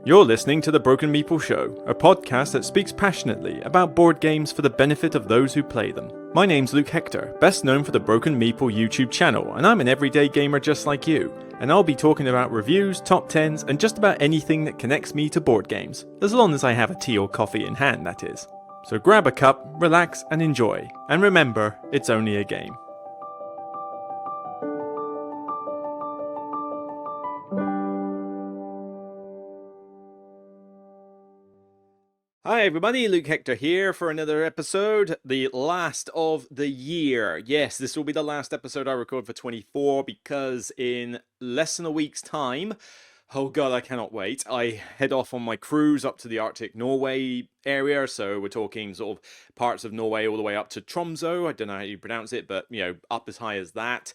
You're listening to The Broken Meeple Show, a podcast that speaks passionately about board games for the benefit of those who play them. My name's Luke Hector, best known for the Broken Meeple YouTube channel, and I'm an everyday gamer just like you. And I'll be talking about reviews, top 10s, and just about anything that connects me to board games. As long as I have a tea or coffee in hand, that is. So grab a cup, relax, and enjoy. And remember, it's only a game. Hi everybody, Luke Hector here for another episode, the last of the year. Yes, this will be the last episode I record for 24 because in less than a week's time, oh god, I cannot wait, I head off on my cruise up to the Arctic Norway area. So we're talking sort of parts of Norway all the way up to Tromsø. I don't know how you pronounce it, but you know, up as high as that.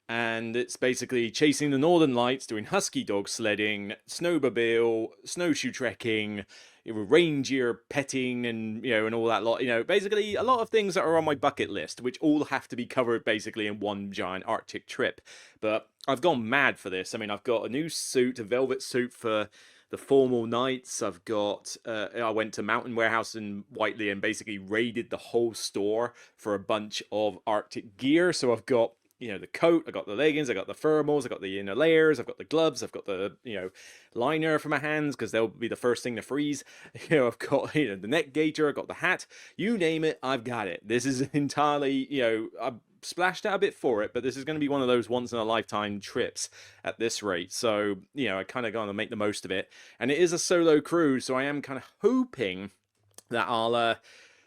And it's basically chasing the northern lights, doing husky dog sledding, snowmobile, snowshoe trekking, reindeer petting, and and all that lot. Basically a lot of things that are on my bucket list, which all have to be covered basically in one giant Arctic trip. But I've gone mad for this. I mean, I've got a new suit, a velvet suit for the formal nights. I've got I went to Mountain Warehouse in Whiteley and basically raided the whole store for a bunch of Arctic gear. So I've got the coat, I got the leggings, I got the thermals, I got the inner layers, I've got the gloves, I've got the liner for my hands because they'll be the first thing to freeze. I've got the neck gaiter, I've got the hat, you name it, I've got it. This is entirely I've splashed out a bit for it, but this is going to be one of those once in a lifetime trips at this rate. So I kind of going to make the most of it, and it is a solo cruise, so I am kind of hoping that I'll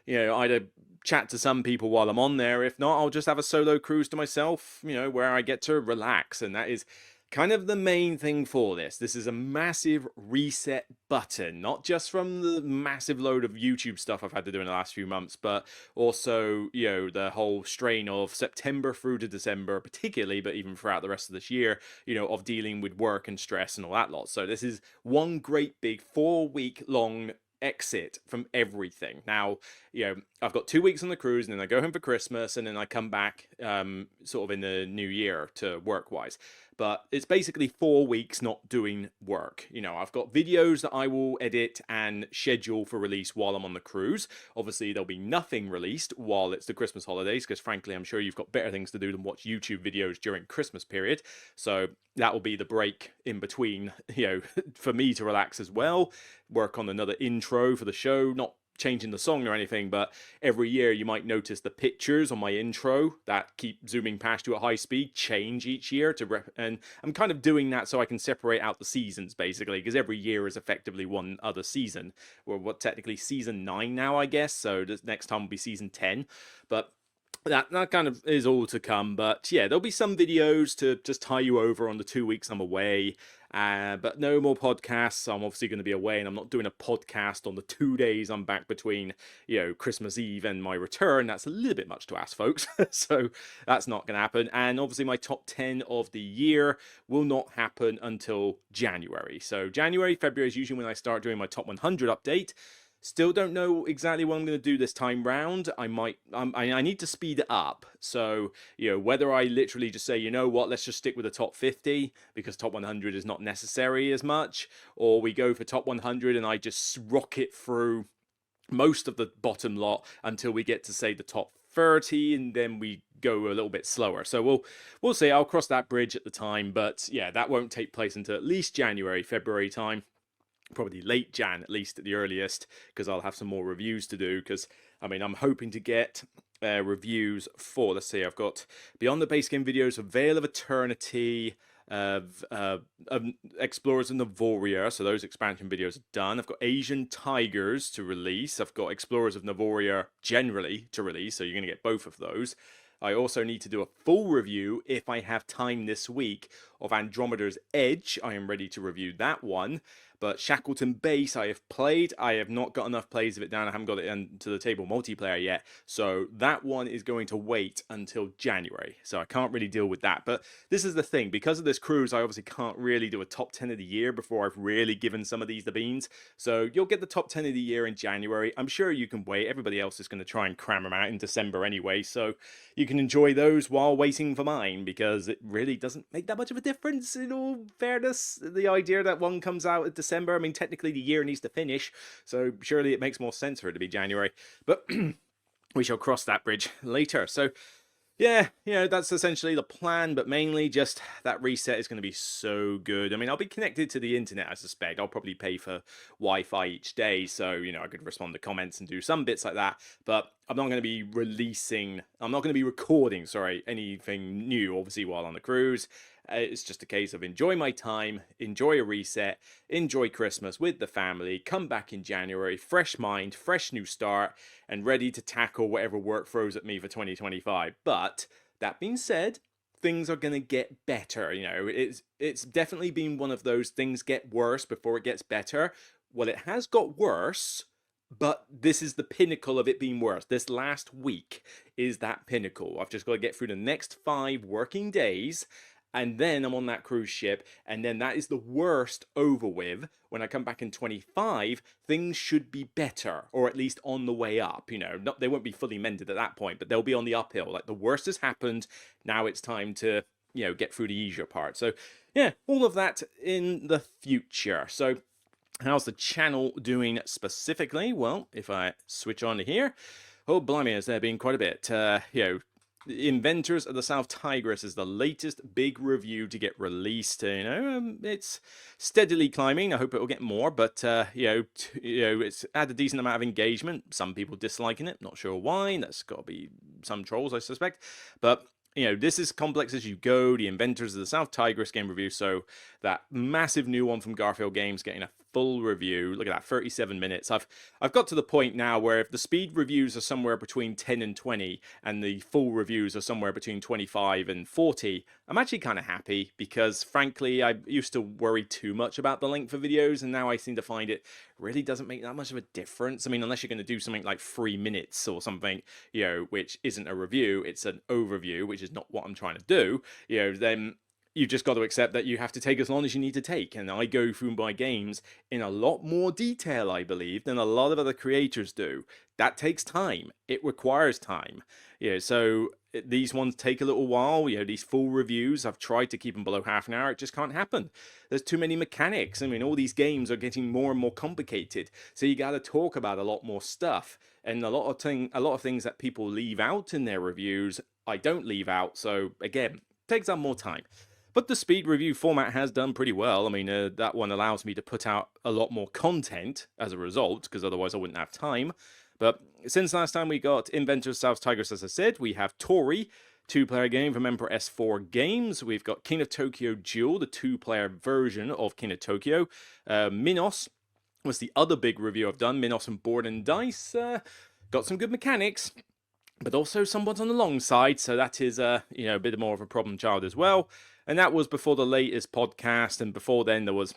either chat to some people while I'm on there. If not, I'll just have a solo cruise to myself, where I get to relax. And that is kind of the main thing for this. This is a massive reset button, not just from the massive load of YouTube stuff I've had to do in the last few months, but also, the whole strain of September through to December, particularly, but even throughout the rest of this year, of dealing with work and stress and all that lot. So this is one great big 4-week long exit from everything. Now, I've got 2 weeks on the cruise, and then I go home for Christmas, and then I come back sort of in the new year to work wise. But it's basically 4 weeks not doing work. I've got videos that I will edit and schedule for release while I'm on the cruise. Obviously, there'll be nothing released while it's the Christmas holidays, because frankly, I'm sure you've got better things to do than watch YouTube videos during Christmas period. So that will be the break in between, for me to relax as well, work on another intro for the show, not changing the song or anything, but every year you might notice the pictures on my intro that keep zooming past you at high speed change each year and I'm kind of doing that so I can separate out the seasons, basically, because every year is effectively one other season. We're technically season 9 now, I guess, so this next time will be season 10. But that kind of is all to come. But yeah, there'll be some videos to just tie you over on the 2 weeks I'm away. But no more podcasts. I'm obviously going to be away, and I'm not doing a podcast on the 2 days I'm back between, Christmas Eve and my return. That's a little bit much to ask, folks. So that's not going to happen. And obviously my top 10 of the year will not happen until January. So January, February is usually when I start doing my top 100 update. Still don't know exactly what I'm going to do this time round. I need to speed it up. So, whether I literally just say, let's just stick with the top 50 because top 100 is not necessary as much, or we go for top 100 and I just rocket through most of the bottom lot until we get to, say, the top 30, and then we go a little bit slower. So we'll see. I'll cross that bridge at the time, but yeah, that won't take place until at least January, February time. Probably late Jan, at least at the earliest, because I'll have some more reviews to do. Because I'm hoping to get reviews for, let's see, I've got Beyond the Base Game videos of Veil of Eternity, of Explorers of Navoria, so those expansion videos are done. I've got Asian Tigers to release. I've got Explorers of Navoria generally to release, so you're going to get both of those. I also need to do a full review, if I have time this week, of Andromeda's Edge. I am ready to review that one. But Shackleton Base I have played. I have not got enough plays of it down. I haven't got it into the table multiplayer yet. So that one is going to wait until January. So I can't really deal with that. But this is the thing. Because of this cruise, I obviously can't really do a top 10 of the year before I've really given some of these the beans. So you'll get the top 10 of the year in January. I'm sure you can wait. Everybody else is going to try and cram them out in December anyway. So you can enjoy those while waiting for mine, because it really doesn't make that much of a difference in all fairness. The idea that one comes out in December, I mean, technically the year needs to finish, so surely it makes more sense for it to be January. But we shall cross that bridge later. So yeah, that's essentially the plan, but mainly just that reset is going to be so good. I mean, I'll be connected to the internet, I suspect. I'll probably pay for Wi-Fi each day, so, I could respond to comments and do some bits like that, but I'm not going to be recording, anything new, obviously, while on the cruise. It's just a case of enjoy my time, enjoy a reset, enjoy Christmas with the family, come back in January, fresh mind, fresh new start, and ready to tackle whatever work throws at me for 2025. But that being said, things are going to get better. It's definitely been one of those things get worse before it gets better. Well, it has got worse, but this is the pinnacle of it being worse. This last week is that pinnacle. I've just got to get through the next 5 working days, and then I'm on that cruise ship, and then that is the worst over with. When I come back in 25, things should be better, or at least on the way up. They won't be fully mended at that point, but they'll be on the uphill. Like, the worst has happened. Now it's time to, get through the easier part. So, yeah, all of that in the future. So, how's the channel doing specifically? Well, if I switch on to here, oh blimey, has there been quite a bit. Inventors of the South Tigris is the latest big review to get released. It's steadily climbing. I hope it will get more, but it's had a decent amount of engagement. Some people disliking it, not sure why. That's got to be some trolls, I suspect. But this is complex as you go. The Inventors of the South Tigris game review. So that massive new one from Garfield Games getting a full review. Look at that, 37 minutes. I've got to the point now where if the speed reviews are somewhere between 10 and 20 and the full reviews are somewhere between 25 and 40, I'm actually kind of happy, because frankly I used to worry too much about the length of videos, and now I seem to find it really doesn't make that much of a difference. I mean, unless you're going to do something like 3 minutes or something, which isn't a review, it's an overview, which is not what I'm trying to do, then you've just got to accept that you have to take as long as you need to take. And I go through my games in a lot more detail, I believe, than a lot of other creators do. That takes time. It requires time. So these ones take a little while. These full reviews, I've tried to keep them below half an hour. It just can't happen. There's too many mechanics. I mean, all these games are getting more and more complicated. So you got to talk about a lot more stuff. And a lot of things that people leave out in their reviews, I don't leave out. So again, it takes up more time. But the speed review format has done pretty well. I mean, that one allows me to put out a lot more content as a result, because otherwise I wouldn't have time. But since last time we got Inventors South Tigris, as I said, we have Tori, 2-player game from Emperor S4 Games. We've got King of Tokyo Duel, the 2-player version of King of Tokyo. Minos was the other big review I've done. Minos and Board and Dice. Got some good mechanics, but also somewhat on the long side, so that is a bit more of a problem child as well. And that was before the latest podcast, and before then there was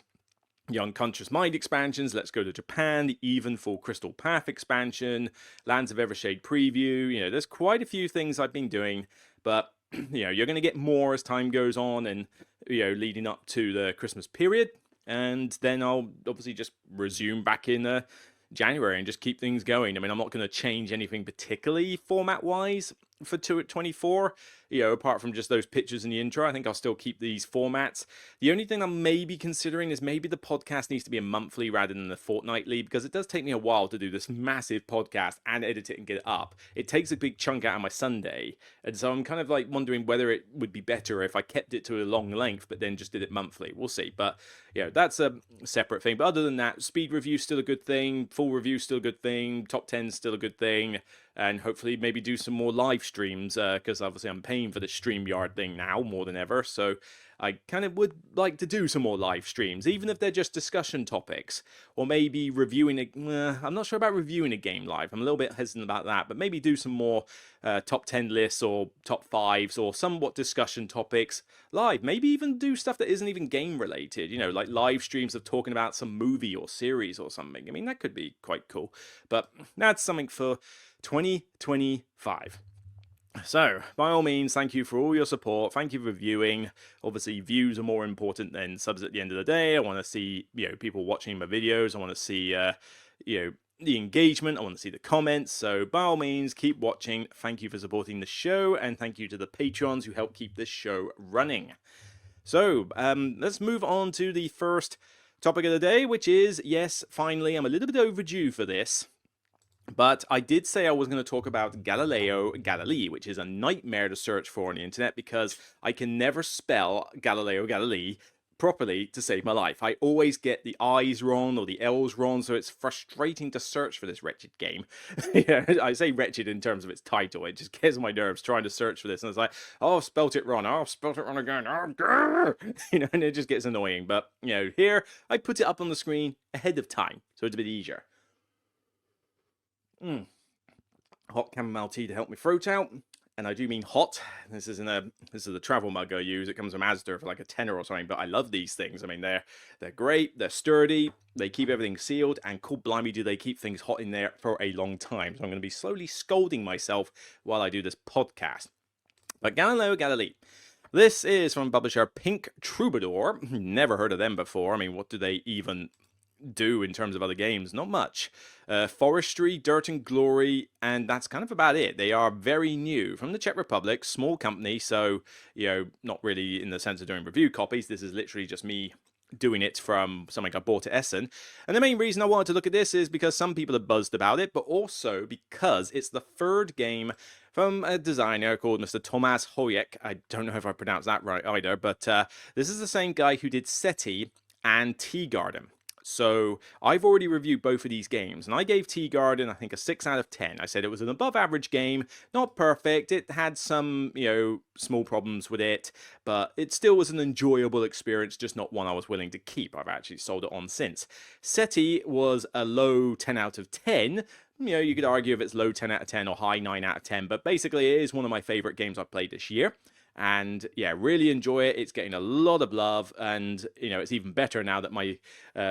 the Unconscious Mind expansions, Let's Go to Japan, the Evenful Crystal Path expansion, Lands of Evershade preview. There's quite a few things I've been doing, but you're going to get more as time goes on, and leading up to the Christmas period. And then I'll obviously just resume back in January and just keep things going. I mean, I'm not going to change anything particularly format-wise for 2 at 24, apart from just those pictures in the intro. I think I'll still keep these formats. The only thing I'm maybe considering is maybe the podcast needs to be a monthly rather than a fortnightly, because it does take me a while to do this massive podcast and edit it and get it up. It takes a big chunk out of my Sunday, and so I'm kind of like wondering whether it would be better if I kept it to a long length but then just did it monthly. We'll see. But that's a separate thing. But other than that, speed review still a good thing, full review still a good thing, top 10 still a good thing, and hopefully maybe do some more live streams, because obviously I'm paying for the StreamYard thing now more than ever, so I kind of would like to do some more live streams, even if they're just discussion topics, or maybe reviewing I'm not sure about reviewing a game live. I'm a little bit hesitant about that, but maybe do some more top 10 lists or top 5s or somewhat discussion topics live. Maybe even do stuff that isn't even game related, like live streams of talking about some movie or series or something. I mean, that could be quite cool, but that's something for 2025. So, by all means, thank you for all your support. Thank you for viewing. Obviously, views are more important than subs at the end of the day. I want to see, people watching my videos. I want to see, the engagement. I want to see the comments. So, by all means, keep watching. Thank you for supporting the show, and thank you to the Patrons who help keep this show running. So, let's move on to the first topic of the day, which is, yes, finally, I'm a little bit overdue for this. But I did say I was going to talk about Galileo Gallilei, which is a nightmare to search for on the internet because I can never spell Galileo Gallilei properly to save my life. I always get the I's wrong or the L's wrong, so it's frustrating to search for this wretched game. Yeah, I say wretched in terms of its title. It just gets on my nerves trying to search for this, and it's like, oh, I've spelt it wrong. Oh, I've spelt it wrong again. Oh, and it just gets annoying. But here I put it up on the screen ahead of time, so it's a bit easier. Hot chamomile tea to help me throat out, and I do mean hot. This is the travel mug I use. It comes from Asda for like a tenner or something. But I love these things. I mean, they're great. They're sturdy. They keep everything sealed, and cool blimey, do they keep things hot in there for a long time. So I'm going to be slowly scolding myself while I do this podcast. But Galileo Gallilei. This is from publisher Pink Troubadour. Never heard of them before. I mean, what do they even do in terms of other games? Not much. Forestry, Dirt and Glory, and that's kind of about it. They are very new from the Czech Republic, small company, so not really in the sense of doing review copies. This is literally just me doing it from something I bought at Essen. And the main reason I wanted to look at this is because some people have buzzed about it, but also because it's the third game from a designer called Mr. Tomáš Hojek. I don't know if I pronounced that right either, but this is the same guy who did SETI and Tea Garden. So I've already reviewed both of these games, and I gave Tea Garden, I think, a 6 out of 10. I said it was an above average game, not perfect. It had some, small problems with it, but it still was an enjoyable experience, just not one I was willing to keep. I've actually sold it on since. SETI was a low 10 out of 10. You could argue if it's low 10 out of 10 or high 9 out of 10, but basically it is one of my favorite games I've played this year. And yeah, really enjoy it. It's getting a lot of love, and it's even better now that my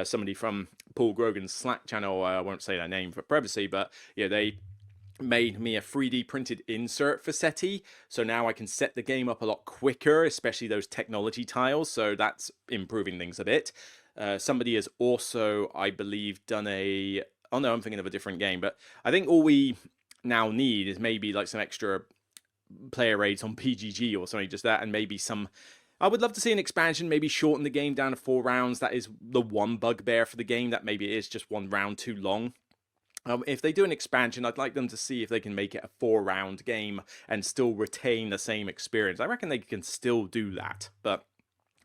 somebody from Paul Grogan's Slack channel, I won't say their name for privacy, but they made me a 3D printed insert for SETI, so now I can set the game up a lot quicker, especially those technology tiles, so that's improving things a bit. Somebody has also, I believe, done oh no, I'm thinking of a different game, but I think all we now need is maybe like some extra player rates on PGG or something, just that, and maybe some. I would love to see an expansion, maybe shorten the game down to 4 rounds. That is the one bugbear for the game, that maybe it is just 1 round too long. If they do an expansion, I'd like them to see if they can make it a 4-round game and still retain the same experience. I reckon they can still do that, but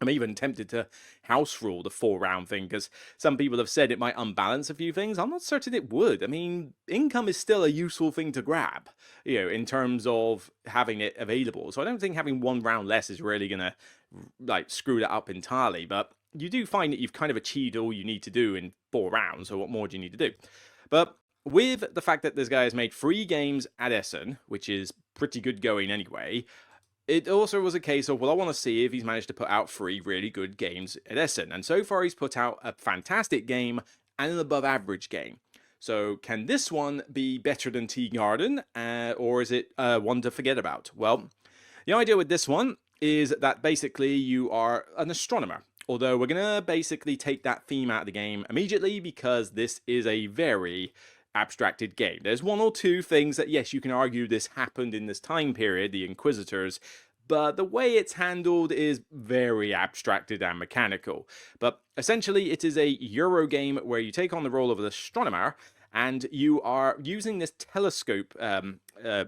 I'm even tempted to house rule the 4-round thing, because some people have said it might unbalance a few things. I'm not certain it would. I mean, income is still a useful thing to grab, in terms of having it available. So I don't think having 1 round less is really going to screw that up entirely. But you do find that you've kind of achieved all you need to do in 4 rounds. So what more do you need to do? But with the fact that this guy has made 3 games at Essen, which is pretty good going anyway, it also was a case of, well, I want to see if he's managed to put out 3 really good games at Essen. And so far, he's put out a fantastic game and an above average game. So can this one be better than Tea Garden, or is it one to forget about? Well, the idea with this one is that basically you are an astronomer. Although we're going to basically take that theme out of the game immediately, because this is a very abstracted game. There's 1 or 2 things that, yes, you can argue this happened in this time period, the Inquisitors, but the way it's handled is very abstracted and mechanical. But essentially, it is a Euro game where you take on the role of an astronomer, and you are using this telescope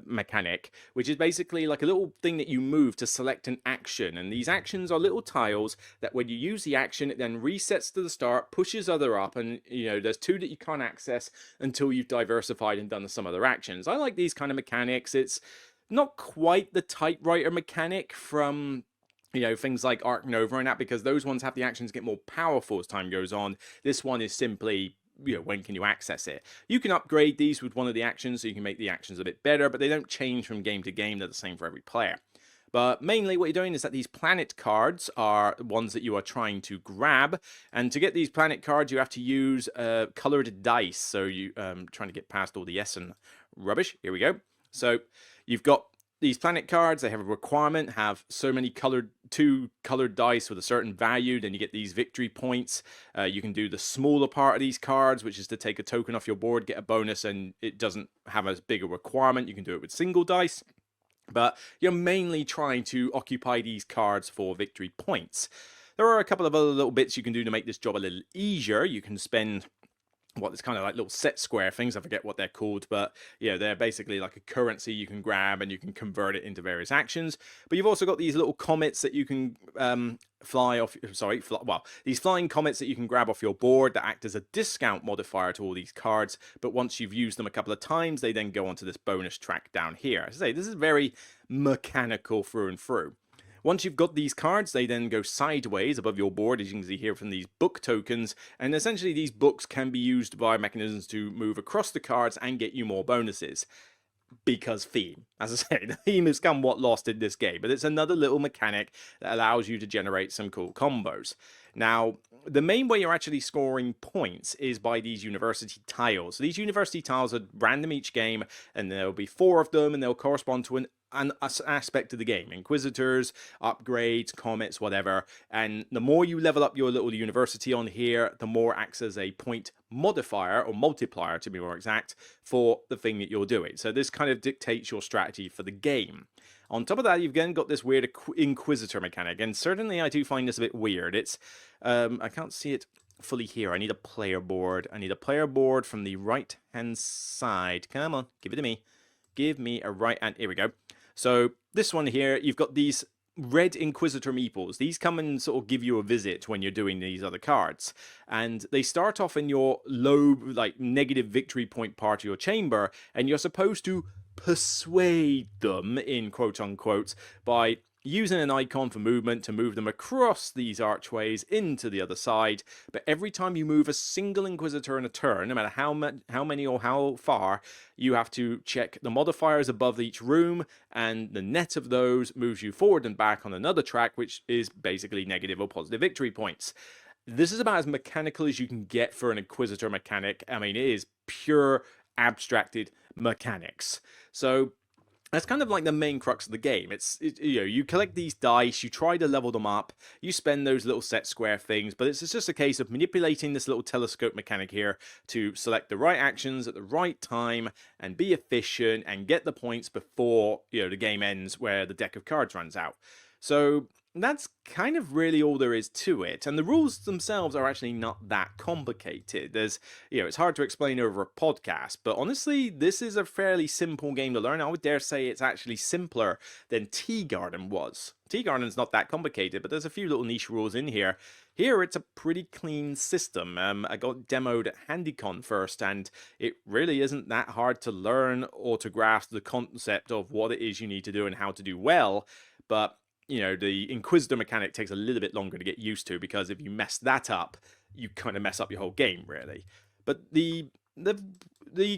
mechanic, which is basically like a little thing that you move to select an action. And these actions are little tiles that when you use the action, it then resets to the start, pushes other up, and there's 2 that you can't access until you've diversified and done some other actions. I like these kind of mechanics. It's not quite the typewriter mechanic from things like Arc Nova and that, because those ones have the actions get more powerful as time goes on. This one is simply, when can you access it? You can upgrade these with one of the actions, so you can make the actions a bit better, but they don't change from game to game. They're the same for every player. But mainly what you're doing is that these planet cards are ones that you are trying to grab. And to get these planet cards, you have to use colored dice. So you trying to get past all the Essen rubbish. Here we go. So you've got these planet cards. They have a requirement, have so many 2 colored dice with a certain value. Then you get these victory points. You can do the smaller part of these cards, which is to take a token off your board, get a bonus, and it doesn't have as big a requirement. You can do it with single dice. but you're mainly trying to occupy these cards for victory points. There are a couple of other little bits you can do to make this job a little easier. You can spend it's kind of like little set square things. I forget what they're called, but they're basically like a currency you can grab and you can convert it into various actions. But you've also got these little comets that you can fly off. These flying comets that you can grab off your board that act as a discount modifier to all these cards. But once you've used them a couple of times, they then go onto this bonus track down here. As I say, this is very mechanical through and through. Once you've got these cards, they then go sideways above your board, as you can see here from these book tokens, and essentially these books can be used by mechanisms to move across the cards and get you more bonuses. Because theme. As I say, the theme is somewhat lost in this game, but it's another little mechanic that allows you to generate some cool combos. Now, the main way you're actually scoring points is by these university tiles. So these university tiles are random each game, and there'll be 4 of them, and they'll correspond to an aspect of the game. Inquisitors, upgrades, comets, whatever. And the more you level up your little university on here, the more acts as a point modifier, or multiplier to be more exact, for the thing that you're doing. So this kind of dictates your strategy for the game. On top of that, you've again got this weird Inquisitor mechanic, and certainly I do find this a bit weird. It's, I can't see it fully here. I need a player board. I need a player board from the right-hand side. Come on, give it to me. Give me a right, and here we go. So this one here, you've got these red Inquisitor Meeples. These come and sort of give you a visit when you're doing these other cards. And they start off in your low, like, negative victory point part of your chamber, and you're supposed to persuade them, in quote-unquote, by using an icon for movement to move them across these archways into the other side. But every time you move a single Inquisitor in a turn, no matter how many or how far, you have to check the modifiers above each room, and the net of those moves you forward and back on another track, which is basically negative or positive victory points. This is about as mechanical as you can get for an Inquisitor mechanic. I mean, it is pure abstracted mechanics. So that's kind of like the main crux of the game. You collect these dice, you try to level them up, you spend those little set square things, but it's just a case of manipulating this little telescope mechanic here to select the right actions at the right time and be efficient and get the points before, the game ends where the deck of cards runs out. So that's kind of really all there is to it, and the rules themselves are actually not that complicated. It's hard to explain over a podcast, but honestly, this is a fairly simple game to learn. I would dare say it's actually simpler than Tea Garden was. Tea Garden's not that complicated, but there's a few little niche rules in here. Here, it's a pretty clean system. I got demoed at HandyCon first, and it really isn't that hard to learn or to grasp the concept of what it is you need to do and how to do well, but the Inquisitor mechanic takes a little bit longer to get used to, because if you mess that up, you kind of mess up your whole game, really. But the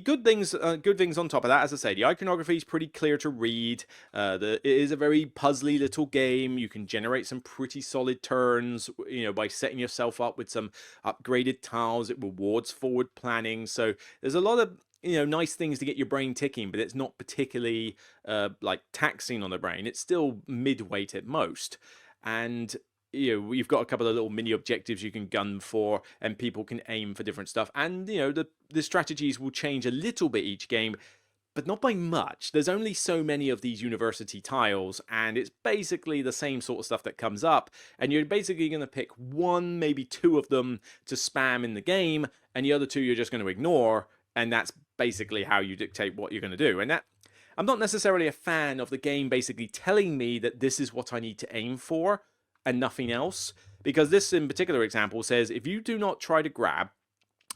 good things on top of that, as I say, the iconography is pretty clear to read. It is a very puzzly little game. You can generate some pretty solid turns, by setting yourself up with some upgraded tiles. It rewards forward planning. So there's a lot of nice things to get your brain ticking, but it's not particularly taxing on the brain. It's still midweight at most. And you've got a couple of little mini objectives you can gun for, and people can aim for different stuff. And the strategies will change a little bit each game, but not by much. There's only so many of these university tiles, and it's basically the same sort of stuff that comes up, and you're basically going to pick 1, maybe 2 of them to spam in the game, and the other 2 you're just going to ignore. And that's basically how you dictate what you're going to do. And that, I'm not necessarily a fan of the game basically telling me that this is what I need to aim for and nothing else. Because this in particular example says, if you do not try to grab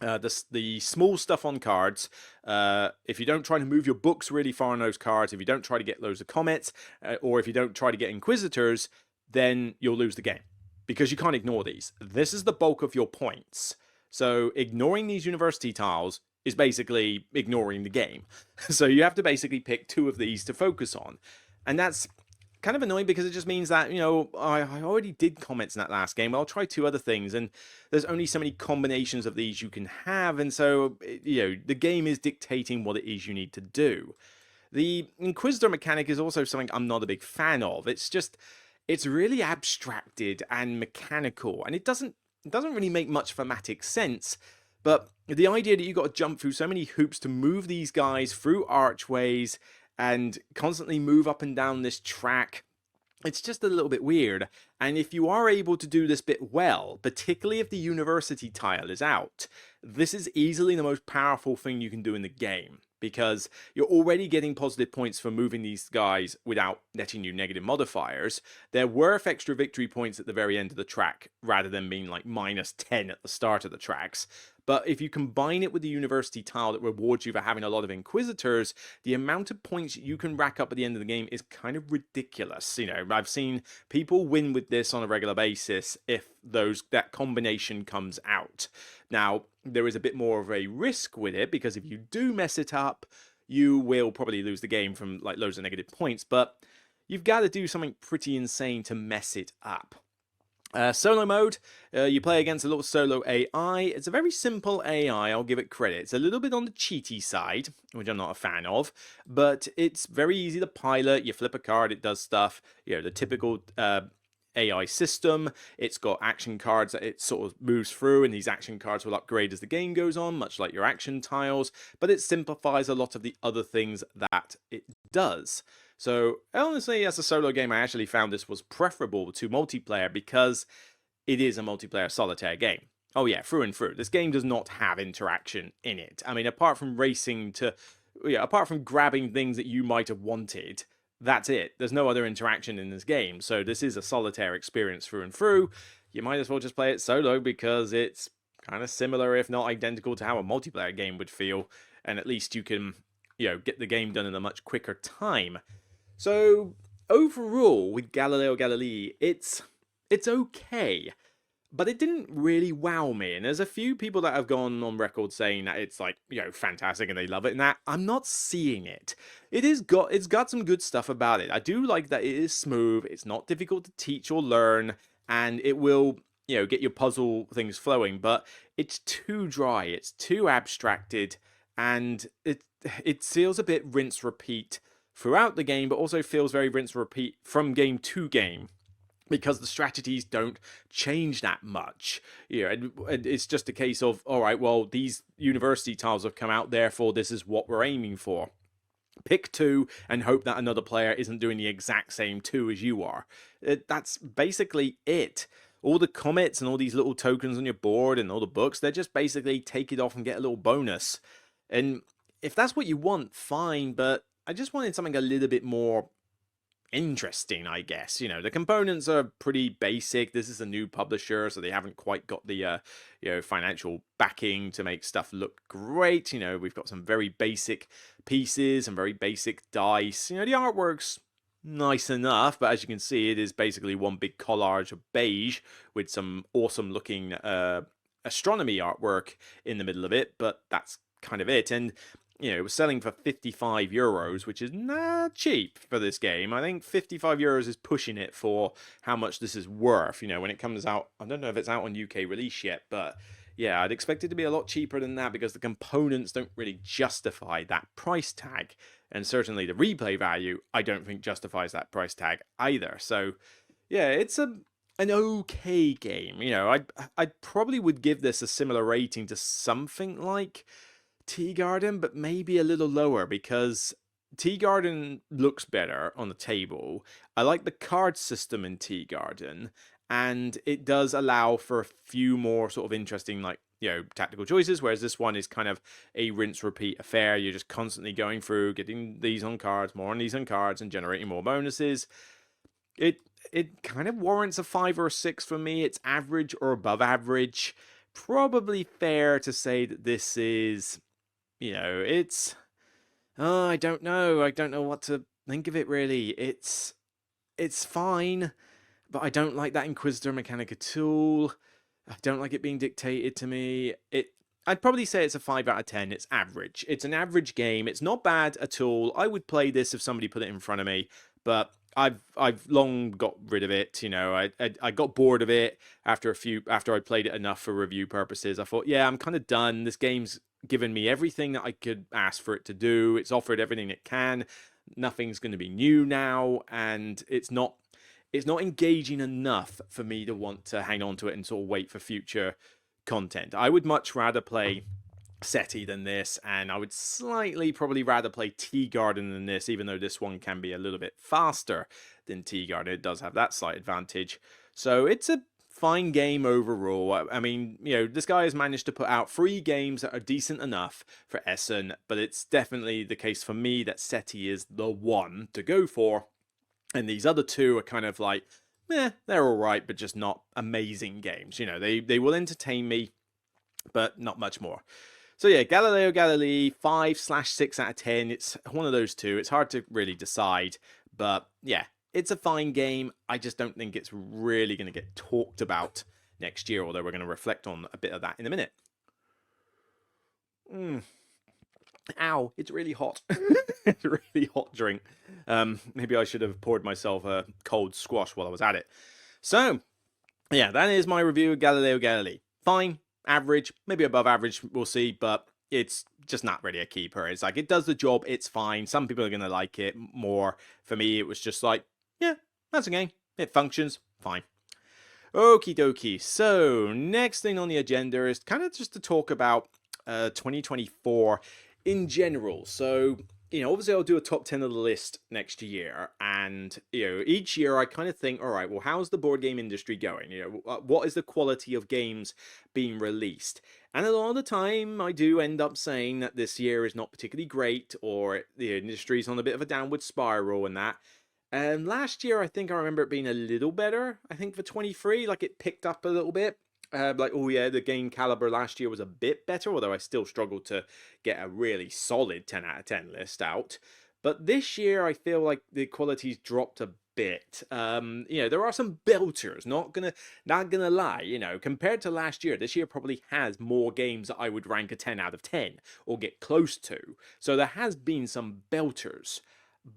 the small stuff on cards, if you don't try to move your books really far on those cards, if you don't try to get loads of comets, or if you don't try to get Inquisitors, then you'll lose the game. Because you can't ignore these. This is the bulk of your points. So ignoring these university tiles is basically ignoring the game. So you have to basically pick 2 of these to focus on. And that's kind of annoying, because it just means that, I already did comets in that last game. I'll try 2 other things, and there's only so many combinations of these you can have. And so, the game is dictating what it is you need to do. The Inquisitor mechanic is also something I'm not a big fan of. It's really abstracted and mechanical, and it doesn't really make much thematic sense. But the idea that you've got to jump through so many hoops to move these guys through archways and constantly move up and down this track. It's just a little bit weird. And if you are able to do this bit well, particularly if the university tile is out, this is easily the most powerful thing you can do in the game, because you're already getting positive points for moving these guys without netting you negative modifiers. They're worth extra victory points at the very end of the track rather than being like -10 at the start of the tracks. But if you combine it with the university tile that rewards you for having a lot of inquisitors, the amount of points you can rack up at the end of the game is kind of ridiculous. You know, I've seen people win with this on a regular basis if that combination comes out. Now, there is a bit more of a risk with it, because if you do mess it up, you will probably lose the game from like loads of negative points, but you've got to do something pretty insane to mess it up. Solo mode, you play against a little solo AI. It's a very simple AI, I'll give it credit. It's a little bit on the cheaty side, which I'm not a fan of, but it's very easy to pilot. You flip a card, it does stuff. You know, the typical AI system. It's got action cards that it sort of moves through, and these action cards will upgrade as the game goes on, much like your action tiles, but it simplifies a lot of the other things that it does. So honestly, as a solo game, I actually found this was preferable to multiplayer because it is a multiplayer solitaire game. Oh yeah, through and through. This game does not have interaction in it. I mean, apart from apart from grabbing things that you might have wanted, that's it. There's no other interaction in this game. So this is a solitaire experience through and through. You might as well just play it solo because it's kind of similar, if not identical, to how a multiplayer game would feel. And at least you can, get the game done in a much quicker time. So overall, with Galileo Gallilei, it's okay, but it didn't really wow me. And there's a few people that have gone on record saying that it's like, fantastic and they love it, and that I'm not seeing it. It's got some good stuff about it. I do like that it is smooth, it's not difficult to teach or learn, and it will, get your puzzle things flowing, but it's too dry, it's too abstracted, and it feels a bit rinse repeat throughout the game, but also feels very rinse repeat from game to game, because the strategies don't change that much. And it's just a case of, all right, well, these university tiles have come out, therefore this is what we're aiming for. Pick two and hope that another player isn't doing the exact same two as you are. That's basically it. All the comets and all these little tokens on your board and all the books, they're just basically take it off and get a little bonus. And if that's what you want, fine, but I just wanted something a little bit more interesting, I guess. The components are pretty basic. This is a new publisher, so they haven't quite got the financial backing to make stuff look great. We've got some very basic pieces and very basic dice. The artwork's nice enough, but as you can see, it is basically one big collage of beige with some awesome looking astronomy artwork in the middle of it, but that's kind of it. And it was selling for €55, which is not cheap for this game. I think €55 is pushing it for how much this is worth. When it comes out, I don't know if it's out on UK release yet, but yeah, I'd expect it to be a lot cheaper than that because the components don't really justify that price tag. And certainly the replay value, I don't think justifies that price tag either. So yeah, it's an okay game. I probably would give this a similar rating to something like Tea Garden, but maybe a little lower, because Tea Garden looks better on the table. I like the card system in Tea Garden, and it does allow for a few more sort of interesting, tactical choices, whereas this one is kind of a rinse repeat affair. You're just constantly going through, getting these on cards, more on these on cards, and generating more bonuses. It kind of warrants a 5 or a 6 for me. It's average or above average. Probably fair to say that this is, it's, I don't know what to think of it really. It's fine, but I don't like that Inquisitor mechanic at all. I don't like it being dictated to me. I'd probably say it's a 5 out of 10. It's average. It's an average game. It's not bad at all. I would play this if somebody put it in front of me, but I've long got rid of it. I got bored of it after I played it enough for review purposes. I thought, yeah, I'm kind of done. This game's given me everything that I could ask for it to do. It's offered everything it can. Nothing's going to be new now, and it's not engaging enough for me to want to hang on to it and sort of wait for future content. I would much rather play SETI than this, and I would slightly probably rather play Tea Garden than this, even though this one can be a little bit faster than Tea Garden. It does have that slight advantage. So it's a fine game overall. I mean, this guy has managed to put out 3 games that are decent enough for Essen, but it's definitely the case for me that SETI is the one to go for. And these other 2 are kind of like, they're alright, but just not amazing games. They will entertain me, but not much more. So yeah, Galileo Gallilei, 5/6 out of 10. It's one of those 2. It's hard to really decide, but yeah, it's a fine game. I just don't think it's really going to get talked about next year, although we're going to reflect on a bit of that in a minute. Ow, it's really hot. It's a really hot drink. Maybe I should have poured myself a cold squash while I was at it. So, yeah, that is my review of Galileo Galilei. Fine, average, maybe above average, we'll see, but it's just not really a keeper. It's like, it does the job, it's fine. Some people are going to like it more. For me, it was just like, yeah, that's a game. It functions, fine. Okie dokie. So, next thing on the agenda is kind of just to talk about 2024 in general. So, obviously I'll do a top 10 of the list next year, and each year I kind of think, all right, well, how's the board game industry going? What is the quality of games being released? And a lot of the time I do end up saying that this year is not particularly great, or the industry's on a bit of a downward spiral and that. And last year I think I remember it being a little better. I think for 23, like, it picked up a little bit. Like, oh yeah, the game caliber last year was a bit better, although I still struggled to get a really solid 10 out of 10 list out. But this year I feel like the quality's dropped a bit. There are some belters, not gonna lie, compared to last year, this year probably has more games that I would rank a 10 out of 10 or get close to. So there has been some belters,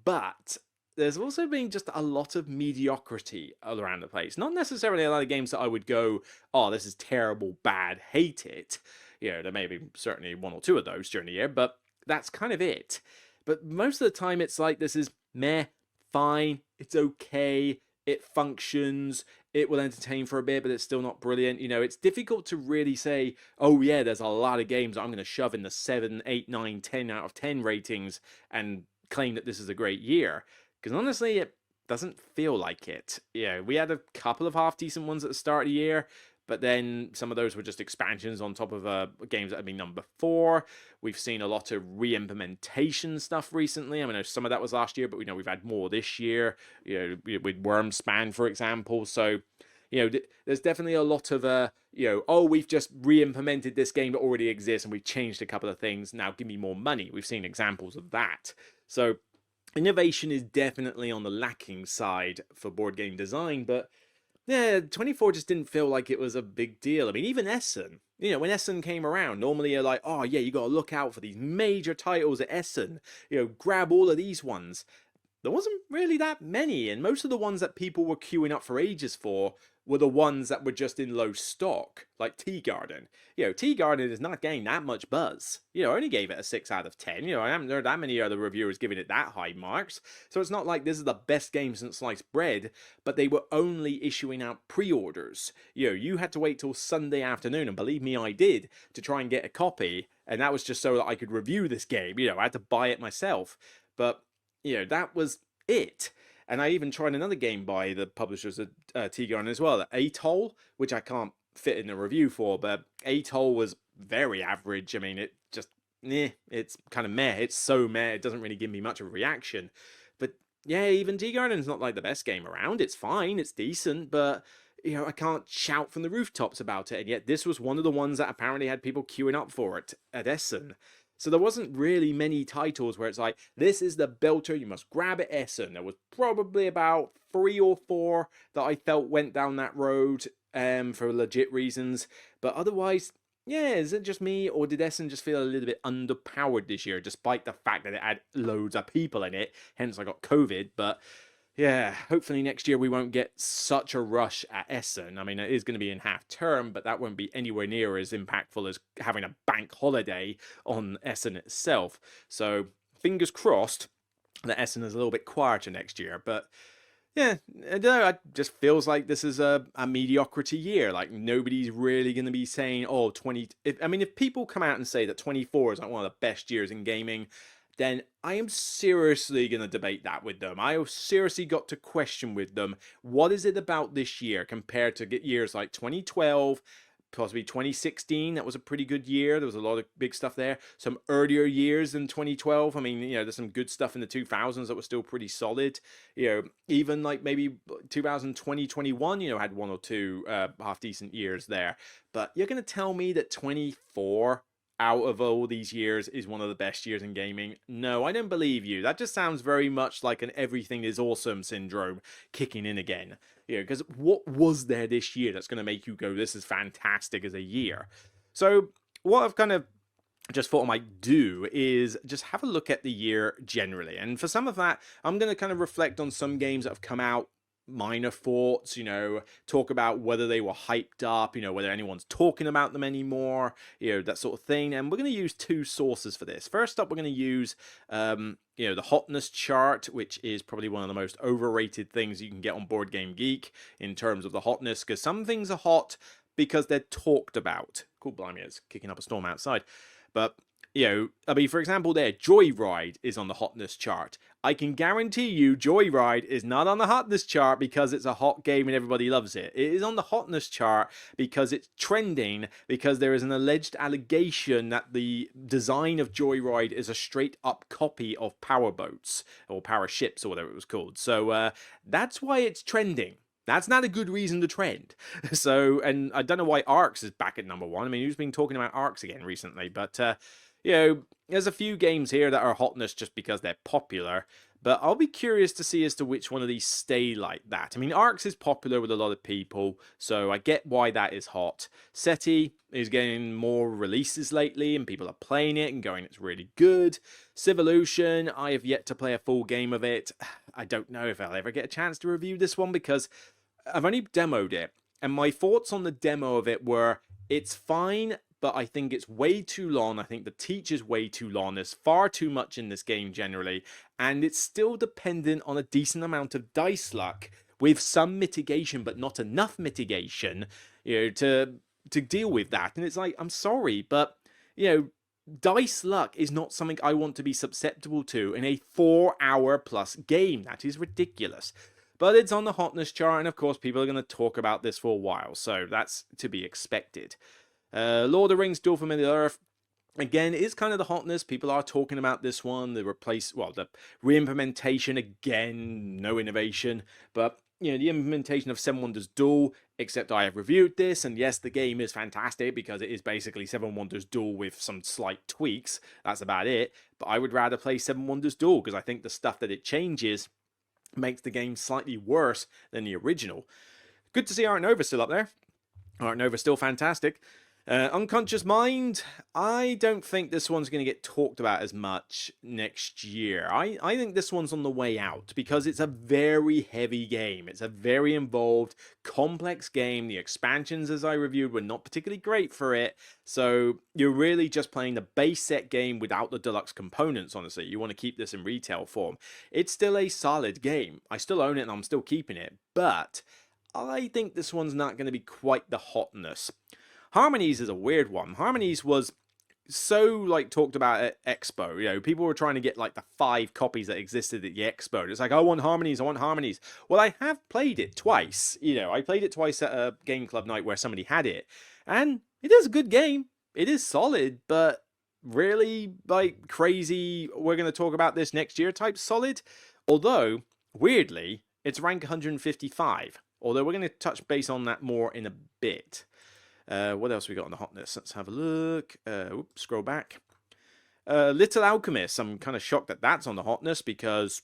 but there's also been just a lot of mediocrity all around the place. Not necessarily a lot of games that I would go, oh, this is terrible, bad, hate it. There may be certainly 1 or 2 of those during the year, but that's kind of it. But most of the time it's like, this is meh, fine, it's okay, it functions, it will entertain for a bit, but it's still not brilliant. It's difficult to really say, oh yeah, there's a lot of games I'm going to shove in the 7, 8, 9, 10 out of 10 ratings and claim that this is a great year. Because honestly, it doesn't feel like it. We had a couple of half-decent ones at the start of the year, but then some of those were just expansions on top of games that had been done before. We've seen a lot of re-implementation stuff recently. I mean, some of that was last year, but we know we've had more this year, with Wormspan, for example. So, there's definitely a lot of, oh, we've just re-implemented this game that already exists and we've changed a couple of things. Now give me more money. We've seen examples of that. So innovation is definitely on the lacking side for board game design, but yeah, 24 just didn't feel like it was a big deal. I mean, even Essen, when Essen came around, normally you're like, oh yeah, you got to look out for these major titles at Essen, grab all of these ones. There wasn't really that many, and most of the ones that people were queuing up for ages for were the ones that were just in low stock, like Tea Garden. Tea Garden is not getting that much buzz. I only gave it a 6 out of 10. I haven't heard that many other reviewers giving it that high marks. So it's not like this is the best game since sliced bread, but they were only issuing out pre-orders. You had to wait till Sunday afternoon, and believe me, I did, to try and get a copy, and that was just so that I could review this game. I had to buy it myself. But, that was it. And I even tried another game by the publishers at Tea Garden as well, Atoll, which I can't fit in a review for, but Atoll was very average. I mean, it just, it's kind of meh. It's so meh, it doesn't really give me much of a reaction. But yeah, even Tea Garden's not like the best game around. It's fine, it's decent, but I can't shout from the rooftops about it. And yet this was one of the ones that apparently had people queuing up for it at Essen. So there wasn't really many titles where it's like, this is the belter, you must grab at Essen. There was probably about 3 or 4 that I felt went down that road for legit reasons. But otherwise, yeah, is it just me, or did Essen just feel a little bit underpowered this year, despite the fact that it had loads of people in it, hence I got COVID. But yeah, hopefully next year we won't get such a rush at Essen. I mean, it is going to be in half term, but that won't be anywhere near as impactful as having a bank holiday on Essen itself. So fingers crossed that Essen is a little bit quieter next year. But Yeah, I don't know. It just feels like this is a mediocrity year. Like nobody's really going to be saying, "Oh, 20." I mean, if people come out and say that 24 is like one of the best years in gaming, then I am seriously going to debate that with them. I have seriously got to question with them, what is it about this year compared to years like 2012, possibly 2016? That was a pretty good year. There was a lot of big stuff there. Some earlier years than 2012. I mean, there's some good stuff in the 2000s that was still pretty solid. Even like maybe 2020, 21, had one or two half decent years there. But you're going to tell me that 24 out of all these years is one of the best years in gaming? No, I don't believe you. That just sounds very much like an everything is awesome syndrome kicking in again. Because what was there this year that's going to make you go, this is fantastic as a year? So, what I've kind of just thought I might do is just have a look at the year generally. And for some of that, I'm going to kind of reflect on some games that have come out, minor thoughts, talk about whether they were hyped up, whether anyone's talking about them anymore, that sort of thing. And we're going to use two sources for this. First up, we're going to use, the hotness chart, which is probably one of the most overrated things you can get on Board Game Geek in terms of the hotness, because some things are hot because they're talked about. Cool, blimey, it's kicking up a storm outside. But, I mean, for example, there, Joyride is on the hotness chart. I can guarantee you Joyride is not on the hotness chart because it's a hot game and everybody loves it. It is on the hotness chart because it's trending, because there is an alleged allegation that the design of Joyride is a straight up copy of Power Boats or Power Ships or whatever it was called. So that's why it's trending. That's not a good reason to trend. So, and I don't know why Arcs is back at number one. I mean, who's been talking about Arcs again recently? But, there's a few games here that are hotness just because they're popular. But I'll be curious to see as to which one of these stay like that. I mean, Arcs is popular with a lot of people, so I get why that is hot. SETI is getting more releases lately, and people are playing it and going, it's really good. Civolution, I have yet to play a full game of it. I don't know if I'll ever get a chance to review this one because I've only demoed it, and my thoughts on the demo of it were, it's fine, but I think it's way too long. I think the teach is way too long. There's far too much in this game generally, and it's still dependent on a decent amount of dice luck with some mitigation, but not enough mitigation, to deal with that. And it's like, I'm sorry, but dice luck is not something I want to be susceptible to in a 4-hour plus game. That is ridiculous. But it's on the hotness chart, and of course people are going to talk about this for a while, so that's to be expected. Lord of the Rings Duel for Middle-earth, again, is kind of the hotness. People are talking about this one. The re-implementation, again, no innovation. But, the implementation of Seven Wonders Duel, except I have reviewed this, and yes, the game is fantastic because it is basically Seven Wonders Duel with some slight tweaks. That's about it. But I would rather play Seven Wonders Duel because I think the stuff that it changes makes the game slightly worse than the original. Good to see Art Nova still up there. Art Nova still fantastic. Unconscious Mind, I don't think this one's going to get talked about as much next year. I think this one's on the way out because it's a very heavy game. It's a very involved, complex game. The expansions, as I reviewed, were not particularly great for it. So you're really just playing the base set game without the deluxe components, honestly. You want to keep this in retail form. It's still a solid game. I still own it and I'm still keeping it. But I think this one's not going to be quite the hotness. Harmonies is a weird one. Harmonies was so talked about at Expo. People were trying to get the 5 copies that existed at the Expo. It's like, I want Harmonies, I want Harmonies. Well, I have played it twice. I played it twice at a game club night where somebody had it. And it is a good game. It is solid, but really crazy, we're going to talk about this next year type solid. Although, weirdly, it's rank 155. Although we're going to touch base on that more in a bit. What else we got on the hotness? Let's have a look. Scroll back. Little Alchemist. I'm kind of shocked that that's on the hotness because,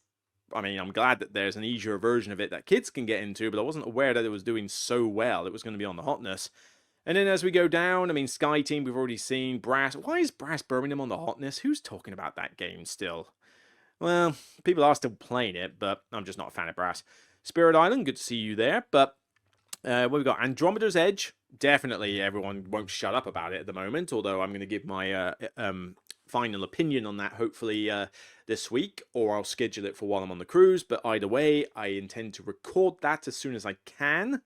I mean, I'm glad that there's an easier version of it that kids can get into, but I wasn't aware that it was doing so well. It was going to be on the hotness. And then as we go down, I mean, Sky Team, we've already seen. Brass. Why is Brass Birmingham on the hotness? Who's talking about that game still? Well, people are still playing it, but I'm just not a fan of Brass. Spirit Island, good to see you there. But what we've got, Andromeda's Edge. Definitely everyone won't shut up about it at the moment, although I'm going to give my 5 final opinion on that hopefully this week, or I'll schedule it for while I'm on the cruise. But either way, I intend to record that as soon as I can.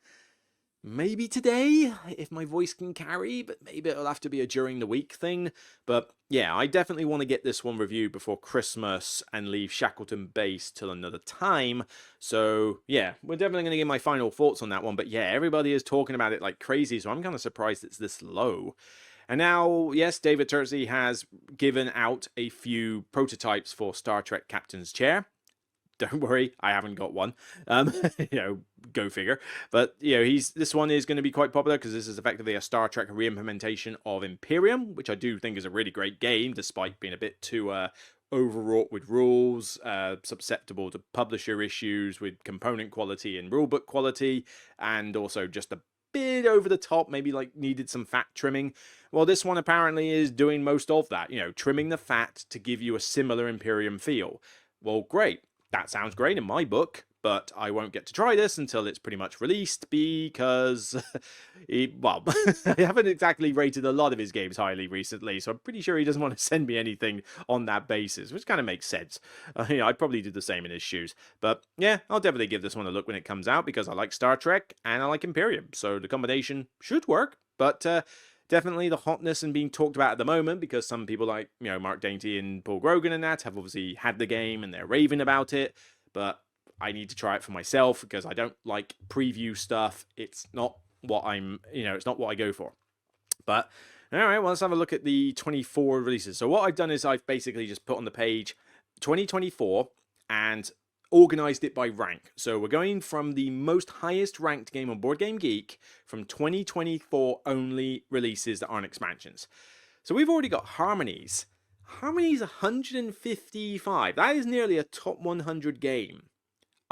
Maybe today, if my voice can carry, but maybe it'll have to be a during the week thing. But yeah, I definitely want to get this one reviewed before Christmas and leave Shackleton Base till another time. So yeah, we're definitely going to get my final thoughts on that one. But yeah, everybody is talking about it like crazy, so I'm kind of surprised it's this low. And now, yes, David Turczi has given out a few prototypes for Star Trek Captain's Chair. Don't worry, I haven't got one. Go figure. But this one is going to be quite popular because this is effectively a Star Trek re-implementation of Imperium, which I do think is a really great game, despite being a bit too overwrought with rules, susceptible to publisher issues with component quality and rulebook quality, and also just a bit over the top, maybe like needed some fat trimming. Well, this one apparently is doing most of that, trimming the fat to give you a similar Imperium feel. Well, great. That sounds great in my book, but I won't get to try this until it's pretty much released because, I haven't exactly rated a lot of his games highly recently, so I'm pretty sure he doesn't want to send me anything on that basis, which kind of makes sense. I'd probably do the same in his shoes. But yeah, I'll definitely give this one a look when it comes out because I like Star Trek and I like Imperium, so the combination should work, but definitely the hotness and being talked about at the moment because some people like, Mark Dainty and Paul Grogan and that have obviously had the game and they're raving about it, but I need to try it for myself because I don't like preview stuff. It's not what it's not what I go for. But all right, well, let's have a look at the 24 releases. So what I've done is I've basically just put on the page 2024 and organized it by rank. So we're going from the most highest ranked game on Board Game Geek from 2024 only releases that aren't expansions. So we've already got Harmonies. Harmonies 155. That is nearly a top 100 game.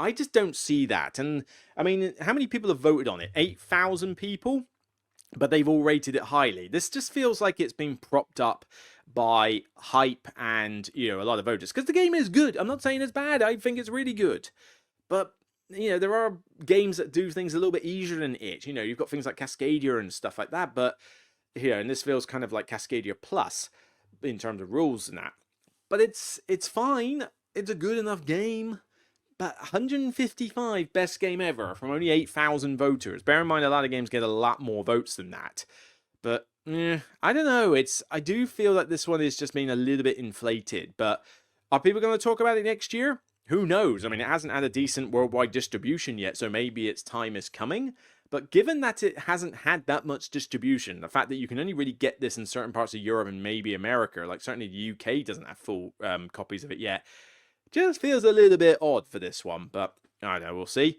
I just don't see that. And I mean, how many people have voted on it? 8,000 people? But they've all rated it highly. This just feels like it's been propped up by hype and, a lot of voters. Because the game is good. I'm not saying it's bad. I think it's really good. But, there are games that do things a little bit easier than it. You've got things like Cascadia and stuff like that. But, and this feels kind of like Cascadia Plus in terms of rules and that. But it's fine. It's a good enough game. But 155 best game ever from only 8,000 voters. Bear in mind, a lot of games get a lot more votes than that. But, I don't know. I do feel that this one is just being a little bit inflated. But are people going to talk about it next year? Who knows? I mean, it hasn't had a decent worldwide distribution yet, so maybe its time is coming. But given that it hasn't had that much distribution, the fact that you can only really get this in certain parts of Europe and maybe America, like certainly the UK doesn't have full copies of it yet, just feels a little bit odd for this one, but I don't know, we'll see.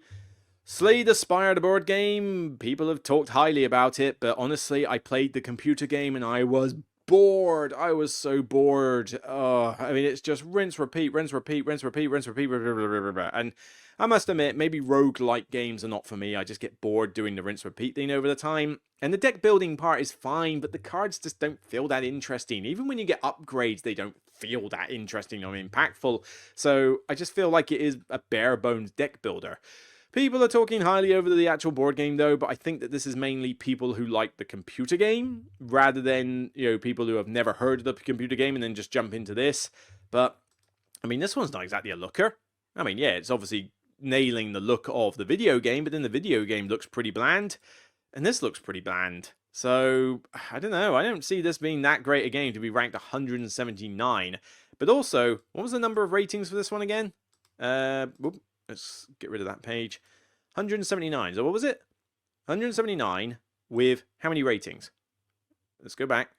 Slay the Spire, the board game. People have talked highly about it, but honestly, I played the computer game and I was bored. I was so bored. I mean, it's just rinse, repeat, rinse, repeat, rinse, repeat, rinse, repeat, blah, blah, blah, blah, blah. And I must admit, maybe roguelike games are not for me. I just get bored doing the rinse, repeat thing over the time. And the deck building part is fine, but the cards just don't feel that interesting. Even when you get upgrades, they don't feel that interesting or impactful. So I just feel like it is a bare bones deck builder. People are talking highly over the actual board game though, but I think that this is mainly people who like the computer game rather than, people who have never heard of the computer game and then just jump into this. But I mean, this one's not exactly a looker. I mean, yeah, it's obviously nailing the look of the video game, but then the video game looks pretty bland and this looks pretty bland. So I don't know. I don't see this being that great a game to be ranked 179. But also, what was the number of ratings for this one again? Let's get rid of that page. 179. So what was it? 179 with how many ratings? Let's go back.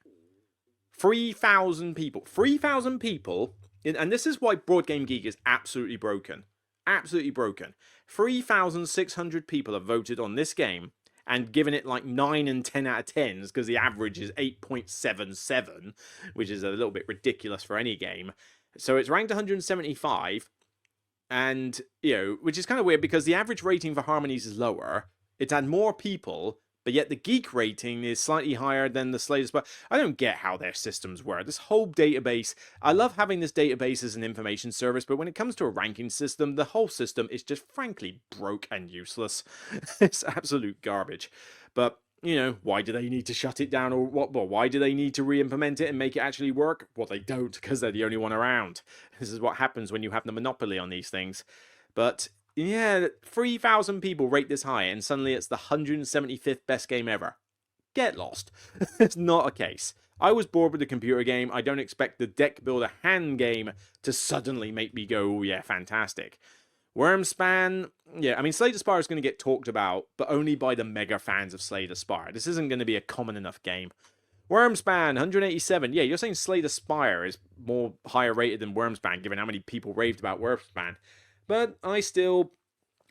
3,000 people. 3,000 people. And this is why Board Game Geek is absolutely broken. Absolutely broken. 3,600 people have voted on this game and given it like 9 and 10 out of 10s because the average is 8.77, which is a little bit ridiculous for any game. So it's ranked 175. And, which is kind of weird because the average rating for Harmonies is lower. It's had more people, but yet the Geek rating is slightly higher than the Slayers. But I don't get how their systems work. This whole database, I love having this database as an information service, but when it comes to a ranking system, the whole system is just frankly broke and useless. It's absolute garbage. But you know, why do they need to shut it down, or what? Well, why do they need to re-implement it and make it actually work? Well, they don't, because they're the only one around. This is what happens when you have the monopoly on these things. But yeah, 3,000 people rate this high, and suddenly it's the 175th best game ever. Get lost. It's not a case. I was bored with the computer game. I don't expect the deck builder hand game to suddenly make me go, oh yeah, fantastic. Wormspan, yeah, I mean, Slay the Spire is going to get talked about, but only by the mega fans of Slay the Spire. This isn't going to be a common enough game. Wormspan, 187. Yeah, you're saying Slay the Spire is more higher rated than Wormspan, given how many people raved about Wormspan. But I still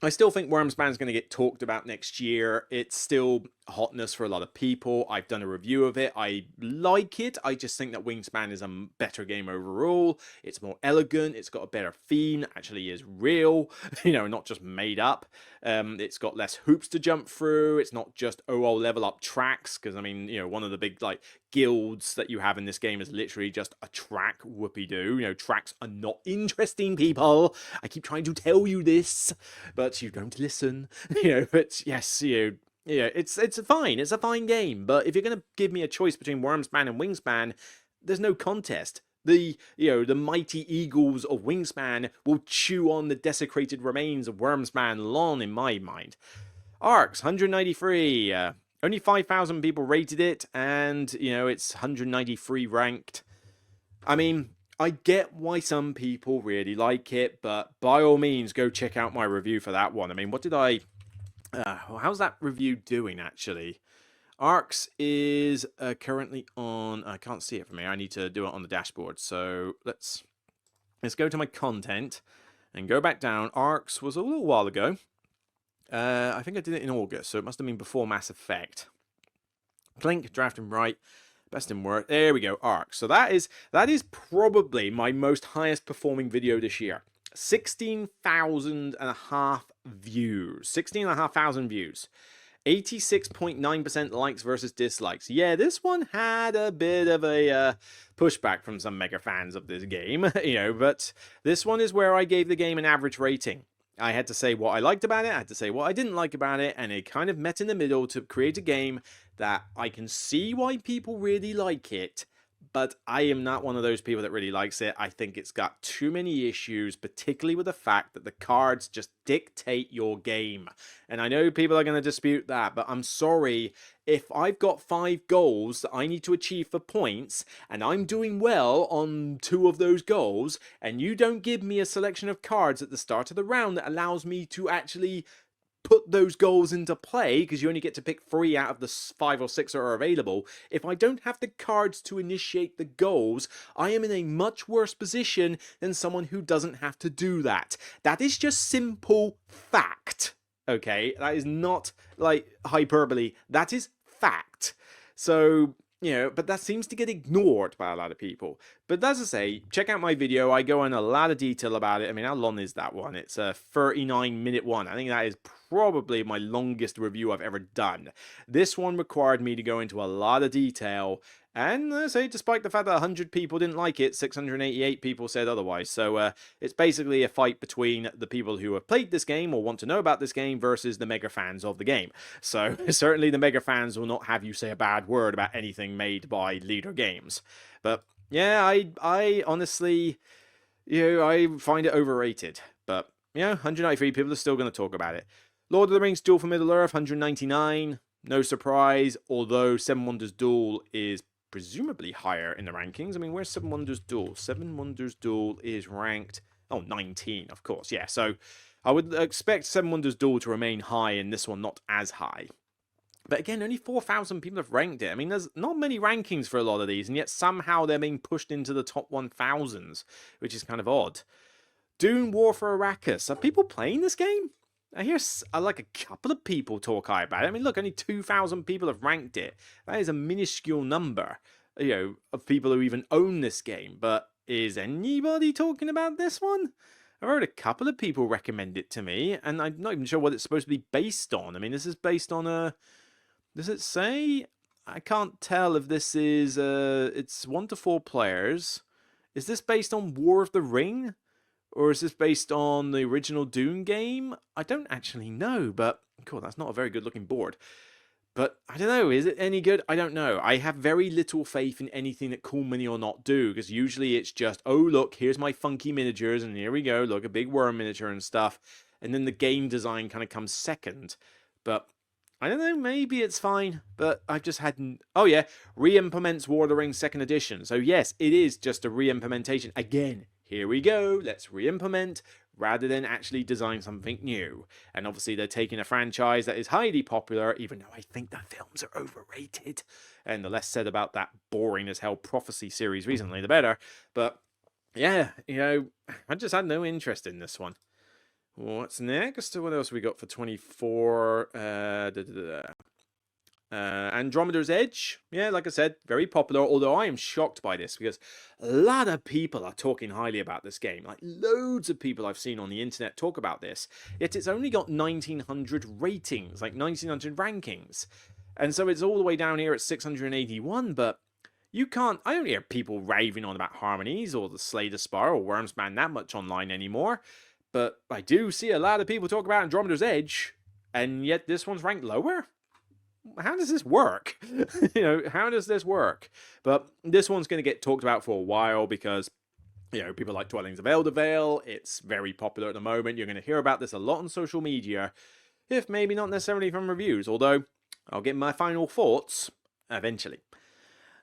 think Wormspan's going to get talked about next year. It's still hotness for a lot of people. I've done a review of it. I like it. I just think that Wingspan is a better game overall. It's more elegant. It's got a better theme. Actually is real, you know, not just made up. It's got less hoops to jump through. It's not just, oh, I'll level up tracks. Because, I mean, you know, one of the big, like, guilds that you have in this game is literally just a track whoopee-doo. You know, tracks are not interesting, people. I keep trying to tell you this, but you don't listen. You know, but yes, you know, yeah, it's fine. It's a fine game. But if you're going to give me a choice between Wormspan and Wingspan, there's no contest. The mighty eagles of Wingspan will chew on the desecrated remains of Wormspan lawn, in my mind. Arcs, 193. Only 5,000 people rated it, and, you know, it's 193 ranked. I mean, I get why some people really like it, but by all means, go check out my review for that one. I mean, what did I... how's that review doing, actually? Arcs is currently on... I can't see it from here. I need to do it on the dashboard. So let's go to my content and go back down. Arcs was a little while ago. I think I did it in August, so it must have been before Mass Effect. Clink, drafting right, best in work. There we go, Arcs. So that is probably my most highest performing video this year. 16,500 views. 16,500 views. 86.9% likes versus dislikes. Yeah, this one had a bit of a pushback from some mega fans of this game, you know, but this one is where I gave the game an average rating. I had to say what I liked about it, I had to say what I didn't like about it, and it kind of met in the middle to create a game that I can see why people really like it, but I am not one of those people that really likes it. I think it's got too many issues, particularly with the fact that the cards just dictate your game. And I know people are going to dispute that, but I'm sorry. If I've got 5 goals that I need to achieve for points, and I'm doing well on 2 of those goals, and you don't give me a selection of cards at the start of the round that allows me to actually put those goals into play, because you only get to pick 3 out of the 5 or 6 that are available. If I don't have the cards to initiate the goals, I am in a much worse position than someone who doesn't have to do that. That is just simple fact. Okay, that is not like hyperbole. That is fact. So, you know, but that seems to get ignored by a lot of people. But as I say, check out my video. I go in a lot of detail about it. I mean, how long is that one? It's a 39-minute one. I think that is probably my longest review I've ever done. This one required me to go into a lot of detail. And I say, despite the fact that 100 people didn't like it, 688 people said otherwise. So it's basically a fight between the people who have played this game or want to know about this game versus the mega fans of the game. So certainly the mega fans will not have you say a bad word about anything made by Leader Games. But yeah, I honestly, you know, I find it overrated. But yeah, 193 people are still going to talk about it. Lord of the Rings Duel for Middle-earth, 199. No surprise, although Seven Wonders Duel is presumably higher in the rankings. I mean, where's Seven Wonders Duel? Seven Wonders Duel is ranked... Oh, 19, of course. Yeah, so I would expect Seven Wonders Duel to remain high and this one not as high. But again, only 4,000 people have ranked it. I mean, there's not many rankings for a lot of these, and yet somehow they're being pushed into the top 1,000s, which is kind of odd. Dune War for Arrakis. Are people playing this game? I hear like a couple of people talk high about it. I mean, look, only 2,000 people have ranked it. That is a minuscule number, you know, of people who even own this game. But is anybody talking about this one? I've heard a couple of people recommend it to me, and I'm not even sure what it's supposed to be based on. I mean, this is based on a... Does it say? I can't tell if this is... it's 1 to 4 players. Is this based on War of the Ring? Or is this based on the original Dune game? I don't actually know, but... Cool, that's not a very good looking board. But I don't know, is it any good? I don't know. I have very little faith in anything that Cool Mini or Not do, because usually it's just, oh, look, here's my funky miniatures, and here we go, look, a big worm miniature and stuff. And then the game design kind of comes second. But I don't know, maybe it's fine, but I've just had... Oh yeah, re-implements War of the Rings 2nd Edition. So yes, it is just a re-implementation. Again, here we go, let's re-implement, rather than actually design something new. And obviously they're taking a franchise that is highly popular, even though I think the films are overrated. And the less said about that boring as hell Prophecy series recently, the better. But yeah, you know, I just had no interest in this one. What's next? What else we got for 24? Andromeda's Edge. Yeah, like I said, very popular, although I am shocked by this because a lot of people are talking highly about this game. Like, loads of people I've seen on the internet talk about this. Yet it's only got 1900 ratings, like 1900 rankings. And so it's all the way down here at 681, but you can't... I don't hear people raving on about Harmonies or the Slay the Spire or Wormsman that much online anymore. But I do see a lot of people talk about Andromeda's Edge, and yet this one's ranked lower? How does this work? You know, how does this work? But this one's going to get talked about for a while because, you know, people like Dwellings of Eldervale. It's very popular at the moment. You're going to hear about this a lot on social media, if maybe not necessarily from reviews, although I'll get my final thoughts eventually.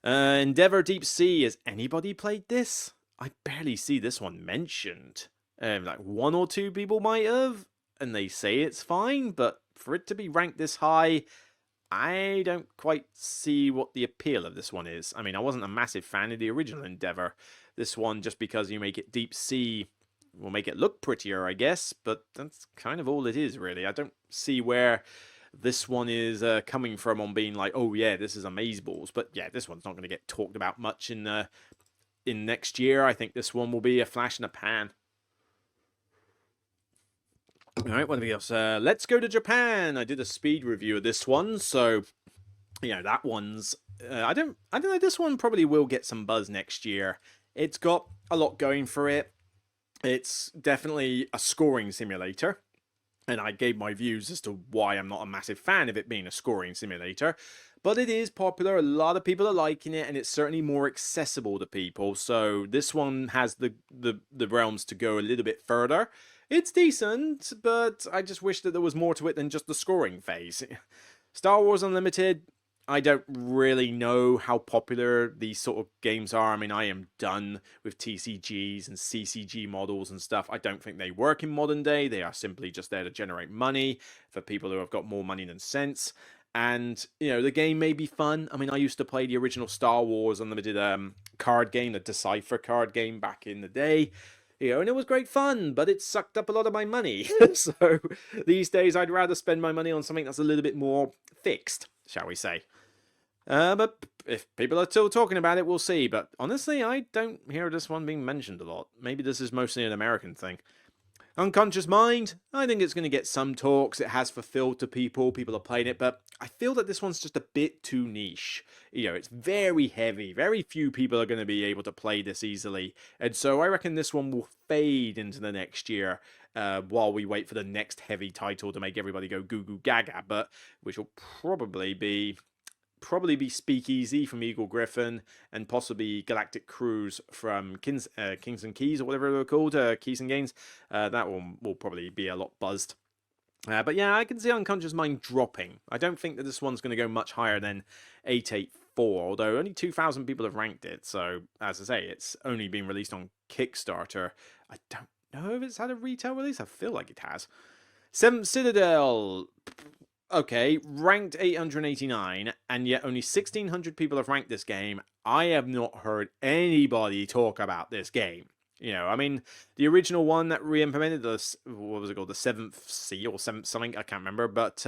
Endeavour Deep Sea. Has anybody played this? I barely see this one mentioned. Like 1 or 2 people might have, and they say it's fine, but for it to be ranked this high, I don't quite see what the appeal of this one is. I mean, I wasn't a massive fan of the original Endeavour. This one, just because you make it deep sea, will make it look prettier, I guess, but that's kind of all it is, really. I don't see where this one is coming from on being like, oh yeah, this is amazeballs. But yeah, this one's not going to get talked about much in next year. I think this one will be a flash in the pan. Alright, what else? Let's go to Japan. I did a speed review of this one, so you know that one's I don't know, this one probably will get some buzz next year. It's got a lot going for it. It's definitely a scoring simulator, and I gave my views as to why I'm not a massive fan of it being a scoring simulator. But it is popular, a lot of people are liking it, and it's certainly more accessible to people. So this one has the realms to go a little bit further. It's decent, but I just wish that there was more to it than just the scoring phase. Star Wars Unlimited, I don't really know how popular these sort of games are. I mean, I am done with TCGs and CCG models and stuff. I don't think they work in modern day. They are simply just there to generate money for people who have got more money than sense. And, you know, the game may be fun. I mean, I used to play the original Star Wars Unlimited card game, the Decipher card game back in the day. You know, and it was great fun, but it sucked up a lot of my money. So these days, I'd rather spend my money on something that's a little bit more fixed, shall we say. But if people are still talking about it, we'll see. But honestly, I don't hear this one being mentioned a lot. Maybe this is mostly an American thing. Unconscious Mind, I think it's going to get some talks. It has fulfilled to people. People are playing it, but I feel that this one's just a bit too niche. You know, it's very heavy. Very few people are going to be able to play this easily. And so I reckon this one will fade into the next year while we wait for the next heavy title to make everybody go goo goo gaga, but which will probably be Speakeasy from Eagle Griffin, and possibly Galactic Cruise from Kings and Keys, or whatever they're called, Keys and Gains. That one will probably be a lot buzzed. But yeah, I can see Unconscious Mind dropping. I don't think that this one's going to go much higher than 884, although only 2,000 people have ranked it. So, as I say, it's only been released on Kickstarter. I don't know if it's had a retail release. I feel like it has. Seventh Citadel. Okay, ranked 889, and yet only 1,600 people have ranked this game. I have not heard anybody talk about this game. You know, I mean, the original one that re-implemented this, what was it called? The 7th Sea or 7th something, I can't remember. But,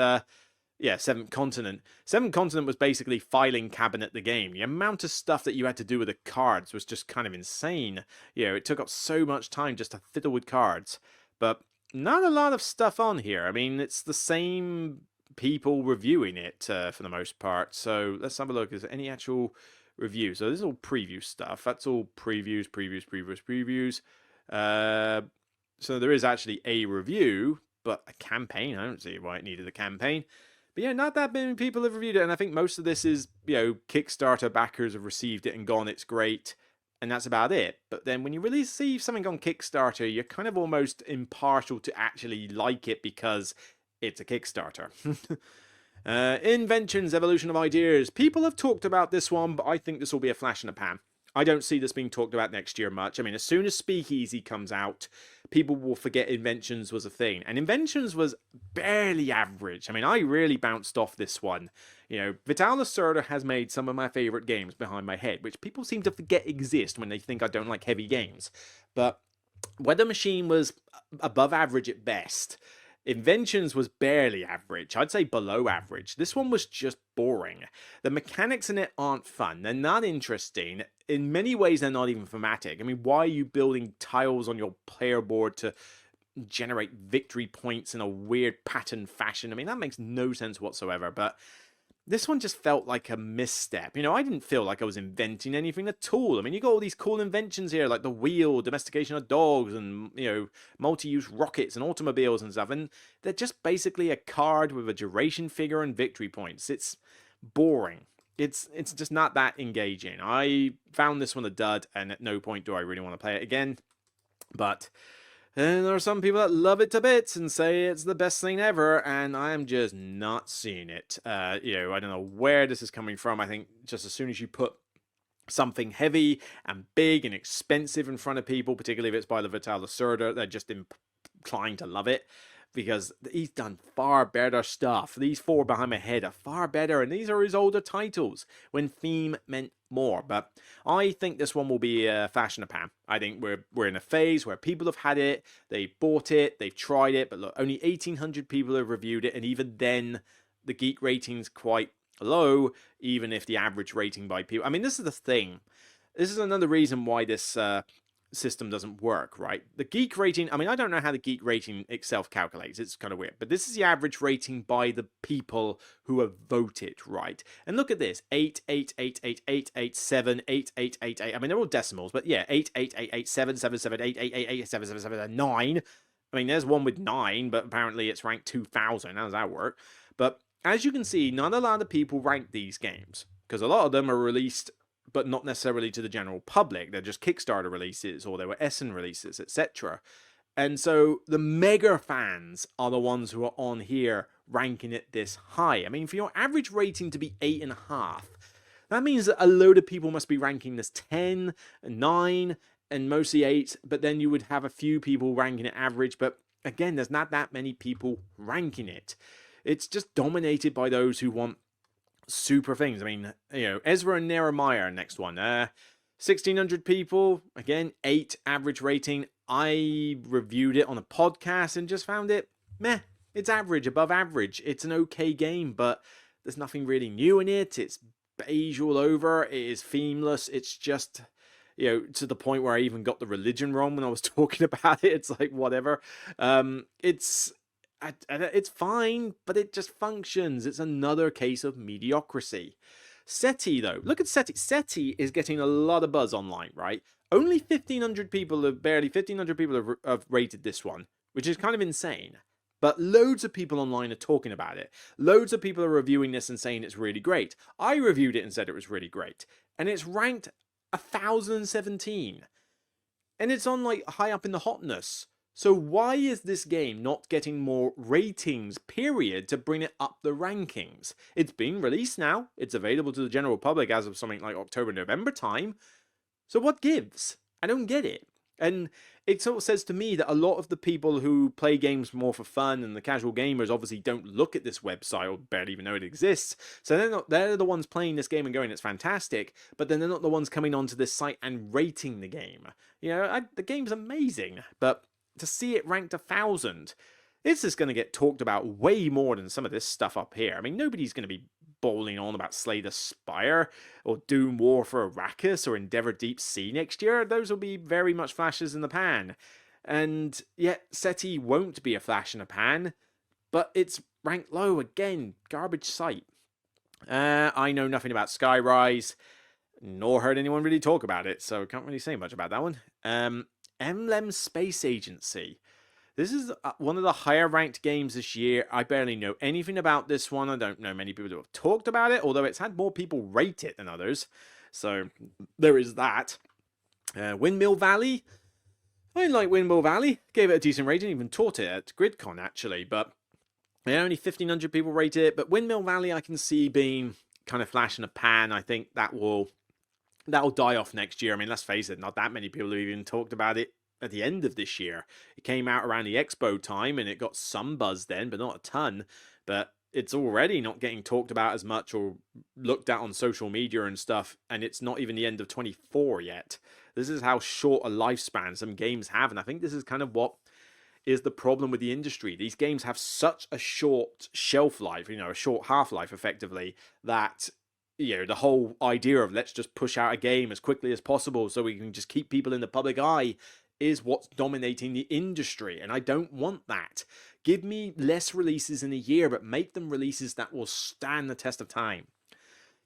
yeah, 7th Continent. 7th Continent was basically filing cabinet the game. The amount of stuff that you had to do with the cards was just kind of insane. You know, it took up so much time just to fiddle with cards. But not a lot of stuff on here. I mean, it's the same people reviewing it for the most part. So let's have a look. Is there any actual review? So this is all preview stuff. That's all previews. So there is actually a review, but a campaign. I don't see why it needed a campaign. But yeah, not that many people have reviewed it, and I think most of this is, Kickstarter backers have received it and gone, it's great, and that's about it. But then when you really see something on Kickstarter, you're kind of almost impartial to actually like it because it's a Kickstarter. Inventions, evolution of ideas. People have talked about this one, but I think this will be a flash in the pan. I don't see this being talked about next year much. I mean, as soon as Speakeasy comes out, people will forget Inventions was a thing. And Inventions was barely average. I mean, I really bounced off this one. Vital Lacerda has made some of my favorite games behind my head, which people seem to forget exist when they think I don't like heavy games. But Weather Machine was above average at best. Inventions was barely average. I'd say below average. This one was just boring. The mechanics in it aren't fun. They're not interesting. In many ways, they're not even thematic. I mean, why are you building tiles on your player board to generate victory points in a weird pattern fashion? I mean, that makes no sense whatsoever, but this one just felt like a misstep. I didn't feel like I was inventing anything at all. I mean, you got all these cool inventions here, like the wheel, domestication of dogs, and, multi-use rockets and automobiles and stuff. And they're just basically a card with a duration figure and victory points. It's boring. It's just not that engaging. I found this one a dud, and at no point do I really want to play it again. But and there are some people that love it to bits and say it's the best thing ever, and I am just not seeing it. I don't know where this is coming from. I think just as soon as you put something heavy and big and expensive in front of people, particularly if it's by the Vital Lacerda, they're just inclined to love it. Because he's done far better stuff. These four behind my head are far better, and these are his older titles when theme meant more. But I think this one will be a flash in the pan. I think we're in a phase where people have had it, they've bought it, they've tried it, but look, only 1,800 people have reviewed it, and even then, the geek rating's quite low, even if the average rating by people... I mean, this is the thing. This is another reason why this system doesn't work, right? The geek rating, I mean, I don't know how the geek rating itself calculates. It's kind of weird. But this is the average rating by the people who have voted, right? And look at this. 8, 8, 8, 8, 8, 8, 7, 8, 8, 8, 8. I mean, they're all decimals, but yeah, 8, 8, 8, 8, 7, 7, 7, 8, 8, 8, 8, 7, 7, 7, 9. I mean, there's one with 9, but apparently it's ranked 2,000. How does that work? But as you can see, not a lot of people rank these games, because a lot of them are released but not necessarily to the general public. They're just Kickstarter releases, or they were Essen releases, etc. And so the mega fans are the ones who are on here ranking it this high. I mean, for your average rating to be 8.5, that means that a load of people must be ranking this 10, 9, and mostly 8, but then you would have a few people ranking it average, but again, there's not that many people ranking it. It's just dominated by those who want super things. I mean, Ezra and Nehemiah, next one. 1,600 people, again, 8 average rating. I reviewed it on a podcast and just found it meh. It's average, above average. It's an okay game, but there's nothing really new in it. It's beige all over. It is themeless. It's just, to the point where I even got the religion wrong when I was talking about it. It's like, whatever. It's fine, but it just functions. It's another case of mediocrity. SETI, though. Look at SETI. SETI is getting a lot of buzz online, right? Only 1,500 people have rated this one, which is kind of insane. But loads of people online are talking about it. Loads of people are reviewing this and saying it's really great. I reviewed it and said it was really great. And it's ranked 1,017. And it's on, like, high up in the hotness. So why is this game not getting more ratings, period, to bring it up the rankings? It's been released now. It's available to the general public as of something like October, November time. So what gives? I don't get it. And it sort of says to me that a lot of the people who play games more for fun and the casual gamers obviously don't look at this website or barely even know it exists. So they're the ones playing this game and going, it's fantastic, but then they're not the ones coming onto this site and rating the game. The game's amazing, but to see it ranked 1,000, this is going to get talked about way more than some of this stuff up here. I mean, nobody's going to be bawling on about Slay the Spire or Doom War for Arrakis or Endeavor Deep Sea next year. Those will be very much flashes in the pan. And yet, SETI won't be a flash in a pan, but it's ranked low again. Garbage site. I know nothing about Skyrise, nor heard anyone really talk about it, so can't really say much about that one. Emblem Space Agency. This is one of the higher ranked games this year. I barely know anything about this one. I don't know many people who have talked about it, although it's had more people rate it than others. So there is that. Windmill Valley. I like Windmill Valley. Gave it a decent rating. Even taught it at GridCon, actually. But only 1,500 people rate it. But Windmill Valley I can see being kind of flash in a pan. I think that'll die off next year. I mean, let's face it, not that many people have even talked about it at the end of this year. It came out around the Expo time and it got some buzz then, but not a ton. But it's already not getting talked about as much or looked at on social media and stuff, and it's not even the end of 24 yet. This is how short a lifespan some games have, and I think this is kind of what is the problem with the industry. These games have such a short shelf life, a short half-life effectively, that the whole idea of let's just push out a game as quickly as possible so we can just keep people in the public eye is what's dominating the industry, and I don't want that. Give me less releases in a year, but make them releases that will stand the test of time.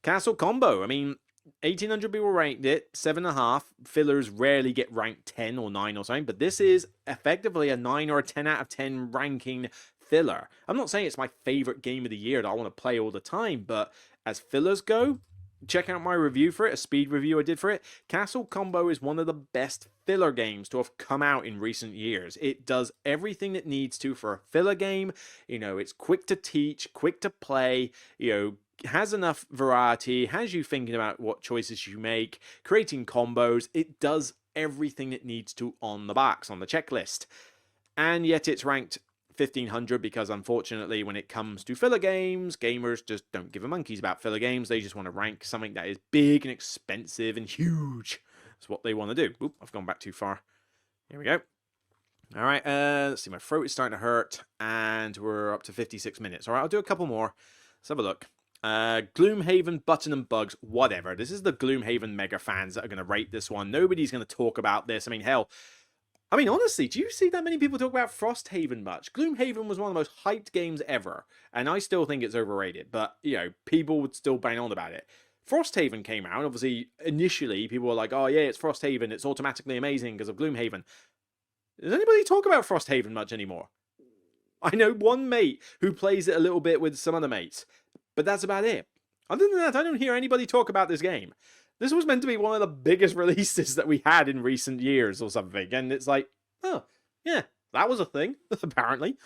Castle Combo, I mean, 1,800 people ranked it, 7.5. Fillers rarely get ranked 10 or 9 or something, but this is effectively a 9 or a 10 out of 10 ranking filler. I'm not saying it's my favorite game of the year that I want to play all the time, but as fillers go, check out my review for it, a speed review I did for it. Castle Combo is one of the best filler games to have come out in recent years. It does everything it needs to for a filler game. It's quick to teach, quick to play, has enough variety, has you thinking about what choices you make, creating combos. It does everything it needs to on the box, on the checklist. And yet it's ranked 1,500 because unfortunately when it comes to filler games, gamers just don't give a monkeys about filler games. They just want to rank something that is big and expensive and huge. That's what they want to do. Oop, I've gone back too far. Here we go. All right, let's see, my throat is starting to hurt and we're up to 56 minutes. All right, I'll do a couple more. Let's have a look. Gloomhaven, Button and Bugs, whatever. This is the Gloomhaven mega fans that are going to rate this one. Nobody's going to talk about this. I mean, hell, honestly, do you see that many people talk about Frosthaven much? Gloomhaven was one of the most hyped games ever, and I still think it's overrated, but, people would still bang on about it. Frosthaven came out, obviously, initially, people were like, oh yeah, it's Frosthaven, it's automatically amazing because of Gloomhaven. Does anybody talk about Frosthaven much anymore? I know one mate who plays it a little bit with some other mates, but that's about it. Other than that, I don't hear anybody talk about this game. This was meant to be one of the biggest releases that we had in recent years or something. And it's like, oh, yeah, that was a thing, apparently.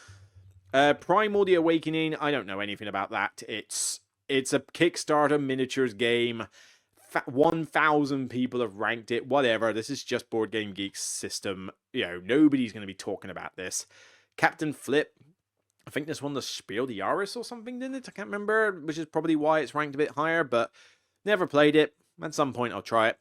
Primal the Awakening, I don't know anything about that. It's a Kickstarter miniatures game. 1,000 people have ranked it, whatever. This is just Board Game Geek's system. Nobody's going to be talking about this. Captain Flip, I think this won the Spiel des Jahres or something, didn't it? I can't remember, which is probably why it's ranked a bit higher, but never played it. At some point, I'll try it.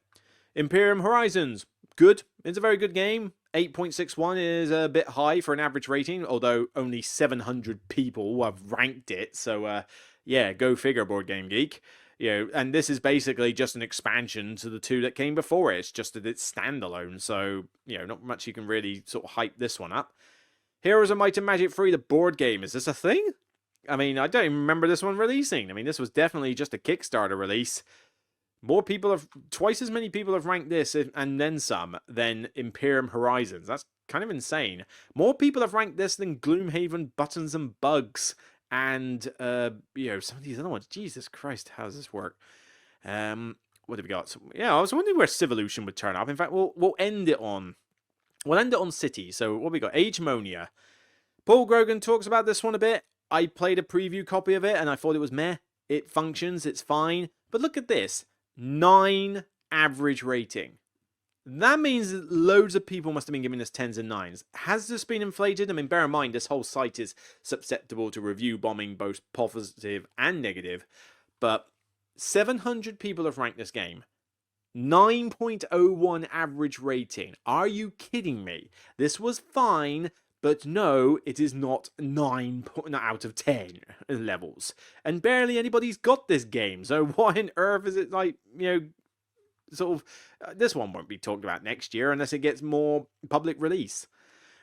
Imperium Horizons, good. It's a very good game. 8.61 is a bit high for an average rating, although only 700 people have ranked it. So, yeah, go figure, Board Game Geek. And this is basically just an expansion to the two that came before it. It's just that it's standalone, so, not much you can really sort of hype this one up. Heroes of Might and Magic 3, the board game. Is this a thing? I mean, I don't even remember this one releasing. I mean, this was definitely just a Kickstarter release. Twice as many people have ranked this, and then some, than Imperium Horizons. That's kind of insane. More people have ranked this than Gloomhaven, Buttons and Bugs, and, some of these other ones. Jesus Christ, how does this work? What have we got? Yeah, I was wondering where Civolution would turn up. In fact, we'll end it on City. So what have we got? Agemonia. Paul Grogan talks about this one a bit. I played a preview copy of it and I thought it was meh. It functions, it's fine. But look at this. 9 average rating. That means that loads of people must have been giving this 10s and 9s. Has this been inflated? I mean, bear in mind, this whole site is susceptible to review bombing, both positive and negative. But 700 people have ranked this game. 9.01 average rating. Are you kidding me? This was fine, but no, it is not 9 out of 10 levels. And barely anybody's got this game, so why on earth is it like, sort of, this one won't be talked about next year unless it gets more public release.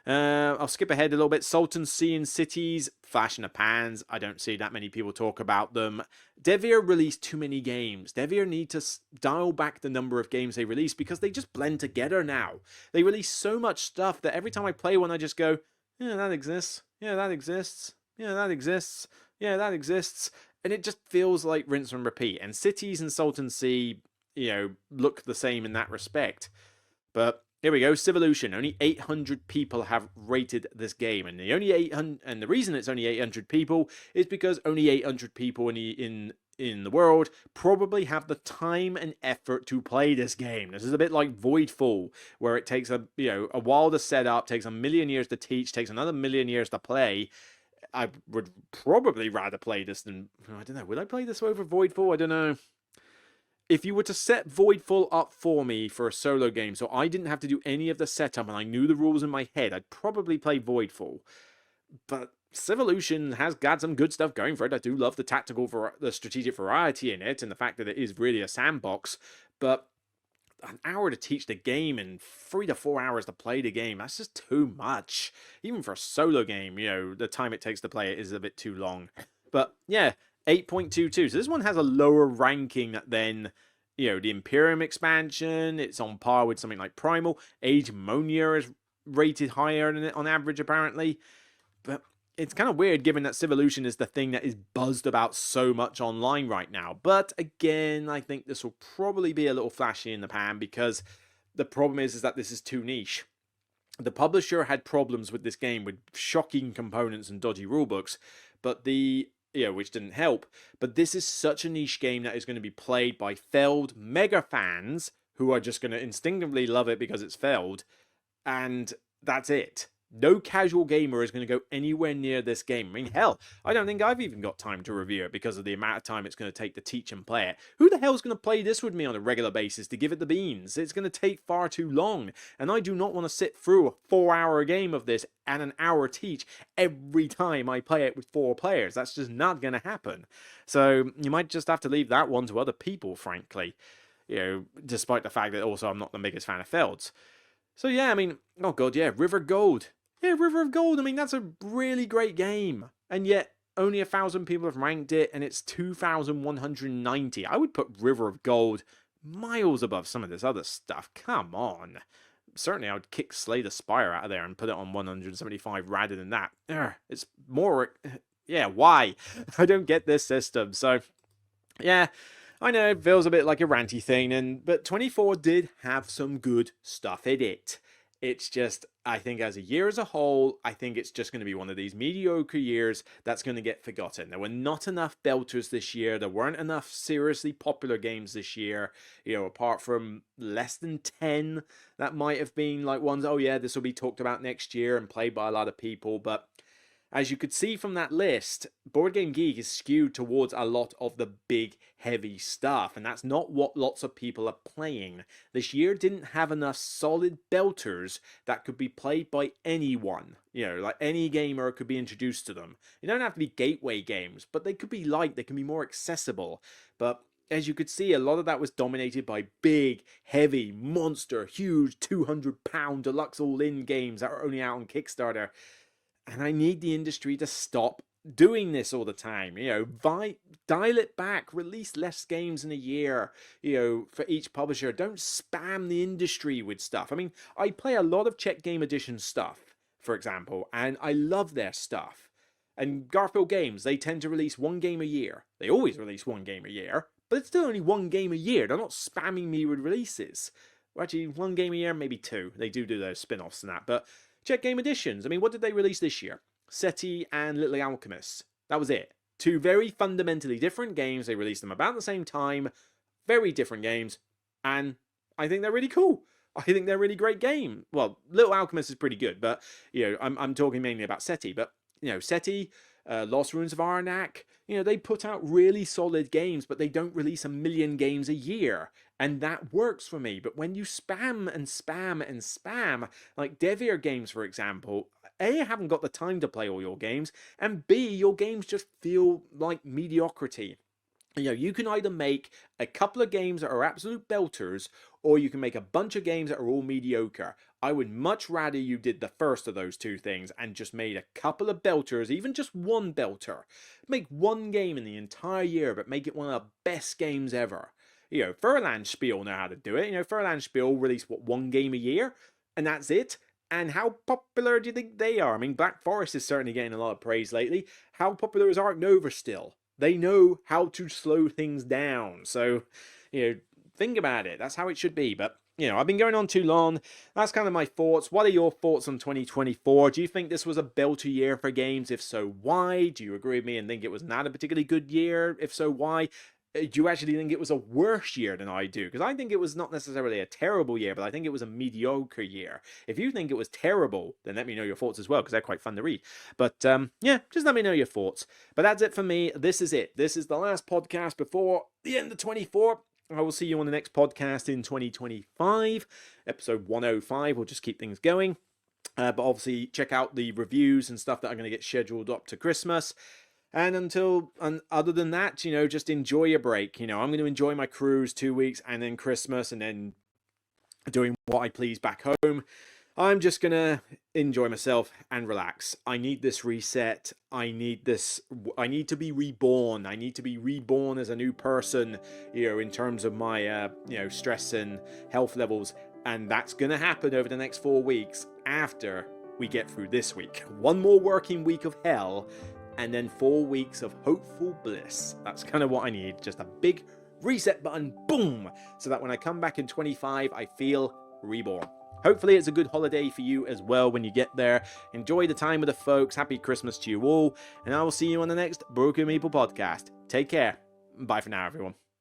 I'll skip ahead a little bit. Sultan Sea and Cities, flash in the pans. I don't see that many people talk about them. Devir released too many games. Devir need to dial back the number of games they release because they just blend together now. They release so much stuff that every time I play one, I just go, Yeah, that exists. Yeah, that exists. Yeah, that exists. Yeah, that exists. And it just feels like rinse and repeat. And Cities and Salton Sea, look the same in that respect. But here we go, Civolution. Only 800 people have rated this game, and the reason it's only 800 people is because only 800 people in the world probably have the time and effort to play this game. This is a bit like Voidfall, where it takes a while to set up, takes a million years to teach, takes another million years to play. I would probably rather play this than, I don't know, would I play this over Voidfall? I don't know. If you were to set Voidfall up for me for a solo game, so I didn't have to do any of the setup and I knew the rules in my head, I'd probably play Voidfall. But Civolution has got some good stuff going for it. I do love the strategic variety in it, and the fact that it is really a sandbox. But an hour to teach the game and 3 to 4 hours to play the game, that's just too much. Even for a solo game, the time it takes to play it is a bit too long. But yeah, 8.22. So this one has a lower ranking than, the Imperium expansion. It's on par with something like Primal. Age Monia is rated higher than it on average, apparently. But it's kind of weird given that Civolution is the thing that is buzzed about so much online right now. But again, I think this will probably be a little flashy in the pan because the problem is that this is too niche. The publisher had problems with this game with shocking components and dodgy rulebooks, but which didn't help. But this is such a niche game that is going to be played by Feld mega fans who are just going to instinctively love it because it's Feld, and that's it. No casual gamer is going to go anywhere near this game. I mean, hell, I don't think I've even got time to review it because of the amount of time it's going to take to teach and play it. Who the hell's going to play this with me on a regular basis to give it the beans? It's going to take far too long, and I do not want to sit through a 4-hour game of this and an hour teach every time I play it with 4 players. That's just not going to happen. So you might just have to leave that one to other people, frankly. Despite the fact that also I'm not the biggest fan of Feld's. So yeah, I mean, oh god, yeah, River Gold. Yeah, River of Gold, I mean, that's a really great game. And yet, only 1,000 people have ranked it, and it's 2,190. I would put River of Gold miles above some of this other stuff. Come on. Certainly, I would kick Slay the Spire out of there and put it on 175 rather than that. It's more... Yeah, why? I don't get this system. So, yeah, I know it feels a bit like a ranty thing, but 24 did have some good stuff in it. It's just, I think as a year as a whole, I think it's just going to be one of these mediocre years that's going to get forgotten. There were not enough belters this year. There weren't enough seriously popular games this year, apart from less than 10 that might have been like ones, oh yeah, this will be talked about next year and played by a lot of people. But as you could see from that list, Board Game Geek is skewed towards a lot of the big, heavy stuff, and that's not what lots of people are playing. This year didn't have enough solid belters that could be played by anyone. Like any gamer could be introduced to them. They don't have to be gateway games, but they could be light, they can be more accessible. But as you could see, a lot of that was dominated by big, heavy, monster, huge, £200 deluxe all-in games that are only out on Kickstarter. And I need the industry to stop doing this all the time. Dial it back, release less games in a year, for each publisher. Don't spam the industry with stuff. I mean, I play a lot of Czech Game Edition stuff, for example, and I love their stuff. And Garfield Games, they tend to release 1 game a year. They always release 1 game a year, but it's still only 1 game a year. They're not spamming me with releases. Well, actually, 1 game a year, maybe 2. They do those spin-offs and that, but Czech Game Editions. I mean, what did they release this year? SETI and Little Alchemists. That was it. 2 very fundamentally different games. They released them about the same time. Very different games. And I think they're really cool. I think they're really great game. Well, Little Alchemist is pretty good, but, I'm talking mainly about SETI. But, SETI, Lost Ruins of Arnak, they put out really solid games, but they don't release 1 million games a year. And that works for me. But when you spam and spam and spam, like Devir Games, for example, A, I haven't got the time to play all your games, and B, your games just feel like mediocrity. You can either make a couple of games that are absolute belters, or you can make a bunch of games that are all mediocre. I would much rather you did the first of those 2 things and just made a couple of belters, even just 1 belter. Make 1 game in the entire year, but make it one of the best games ever. Furlan Spiel know how to do it. Furlan Spiel release 1 game a year, and that's it. And how popular do you think they are? I mean, Black Forest is certainly getting a lot of praise lately. How popular is Arc Nova still? They know how to slow things down. So, think about it. That's how it should be. But, I've been going on too long. That's kind of my thoughts. What are your thoughts on 2024? Do you think this was a belter year for games? If so, why? Do you agree with me and think it was not a particularly good year? If so, why? Do you actually think it was a worse year than I do? Because I think it was not necessarily a terrible year, but I think it was a mediocre year. If you think it was terrible, then let me know your thoughts as well, because they're quite fun to read. But just let me know your thoughts. But that's it for me. This is it. This is the last podcast before the end of 24. I will see you on the next podcast in 2025, episode 105. We'll just keep things going. But obviously, check out the reviews and stuff that are going to get scheduled up to Christmas. And other than that, just enjoy your break. I'm going to enjoy my cruise 2 weeks and then Christmas and then doing what I please back home. I'm just going to enjoy myself and relax. I need this reset. I need to be reborn. I need to be reborn as a new person, in terms of my, stress and health levels. And that's going to happen over the next 4 weeks after we get through this week. One more working week of hell. And then 4 weeks of hopeful bliss. That's kind of what I need. Just a big reset button, boom, so that when I come back in 25, I feel reborn. Hopefully it's a good holiday for you as well when you get there. Enjoy the time with the folks. Happy Christmas to you all. And I will see you on the next Broken Meeple podcast. Take care. Bye for now, everyone.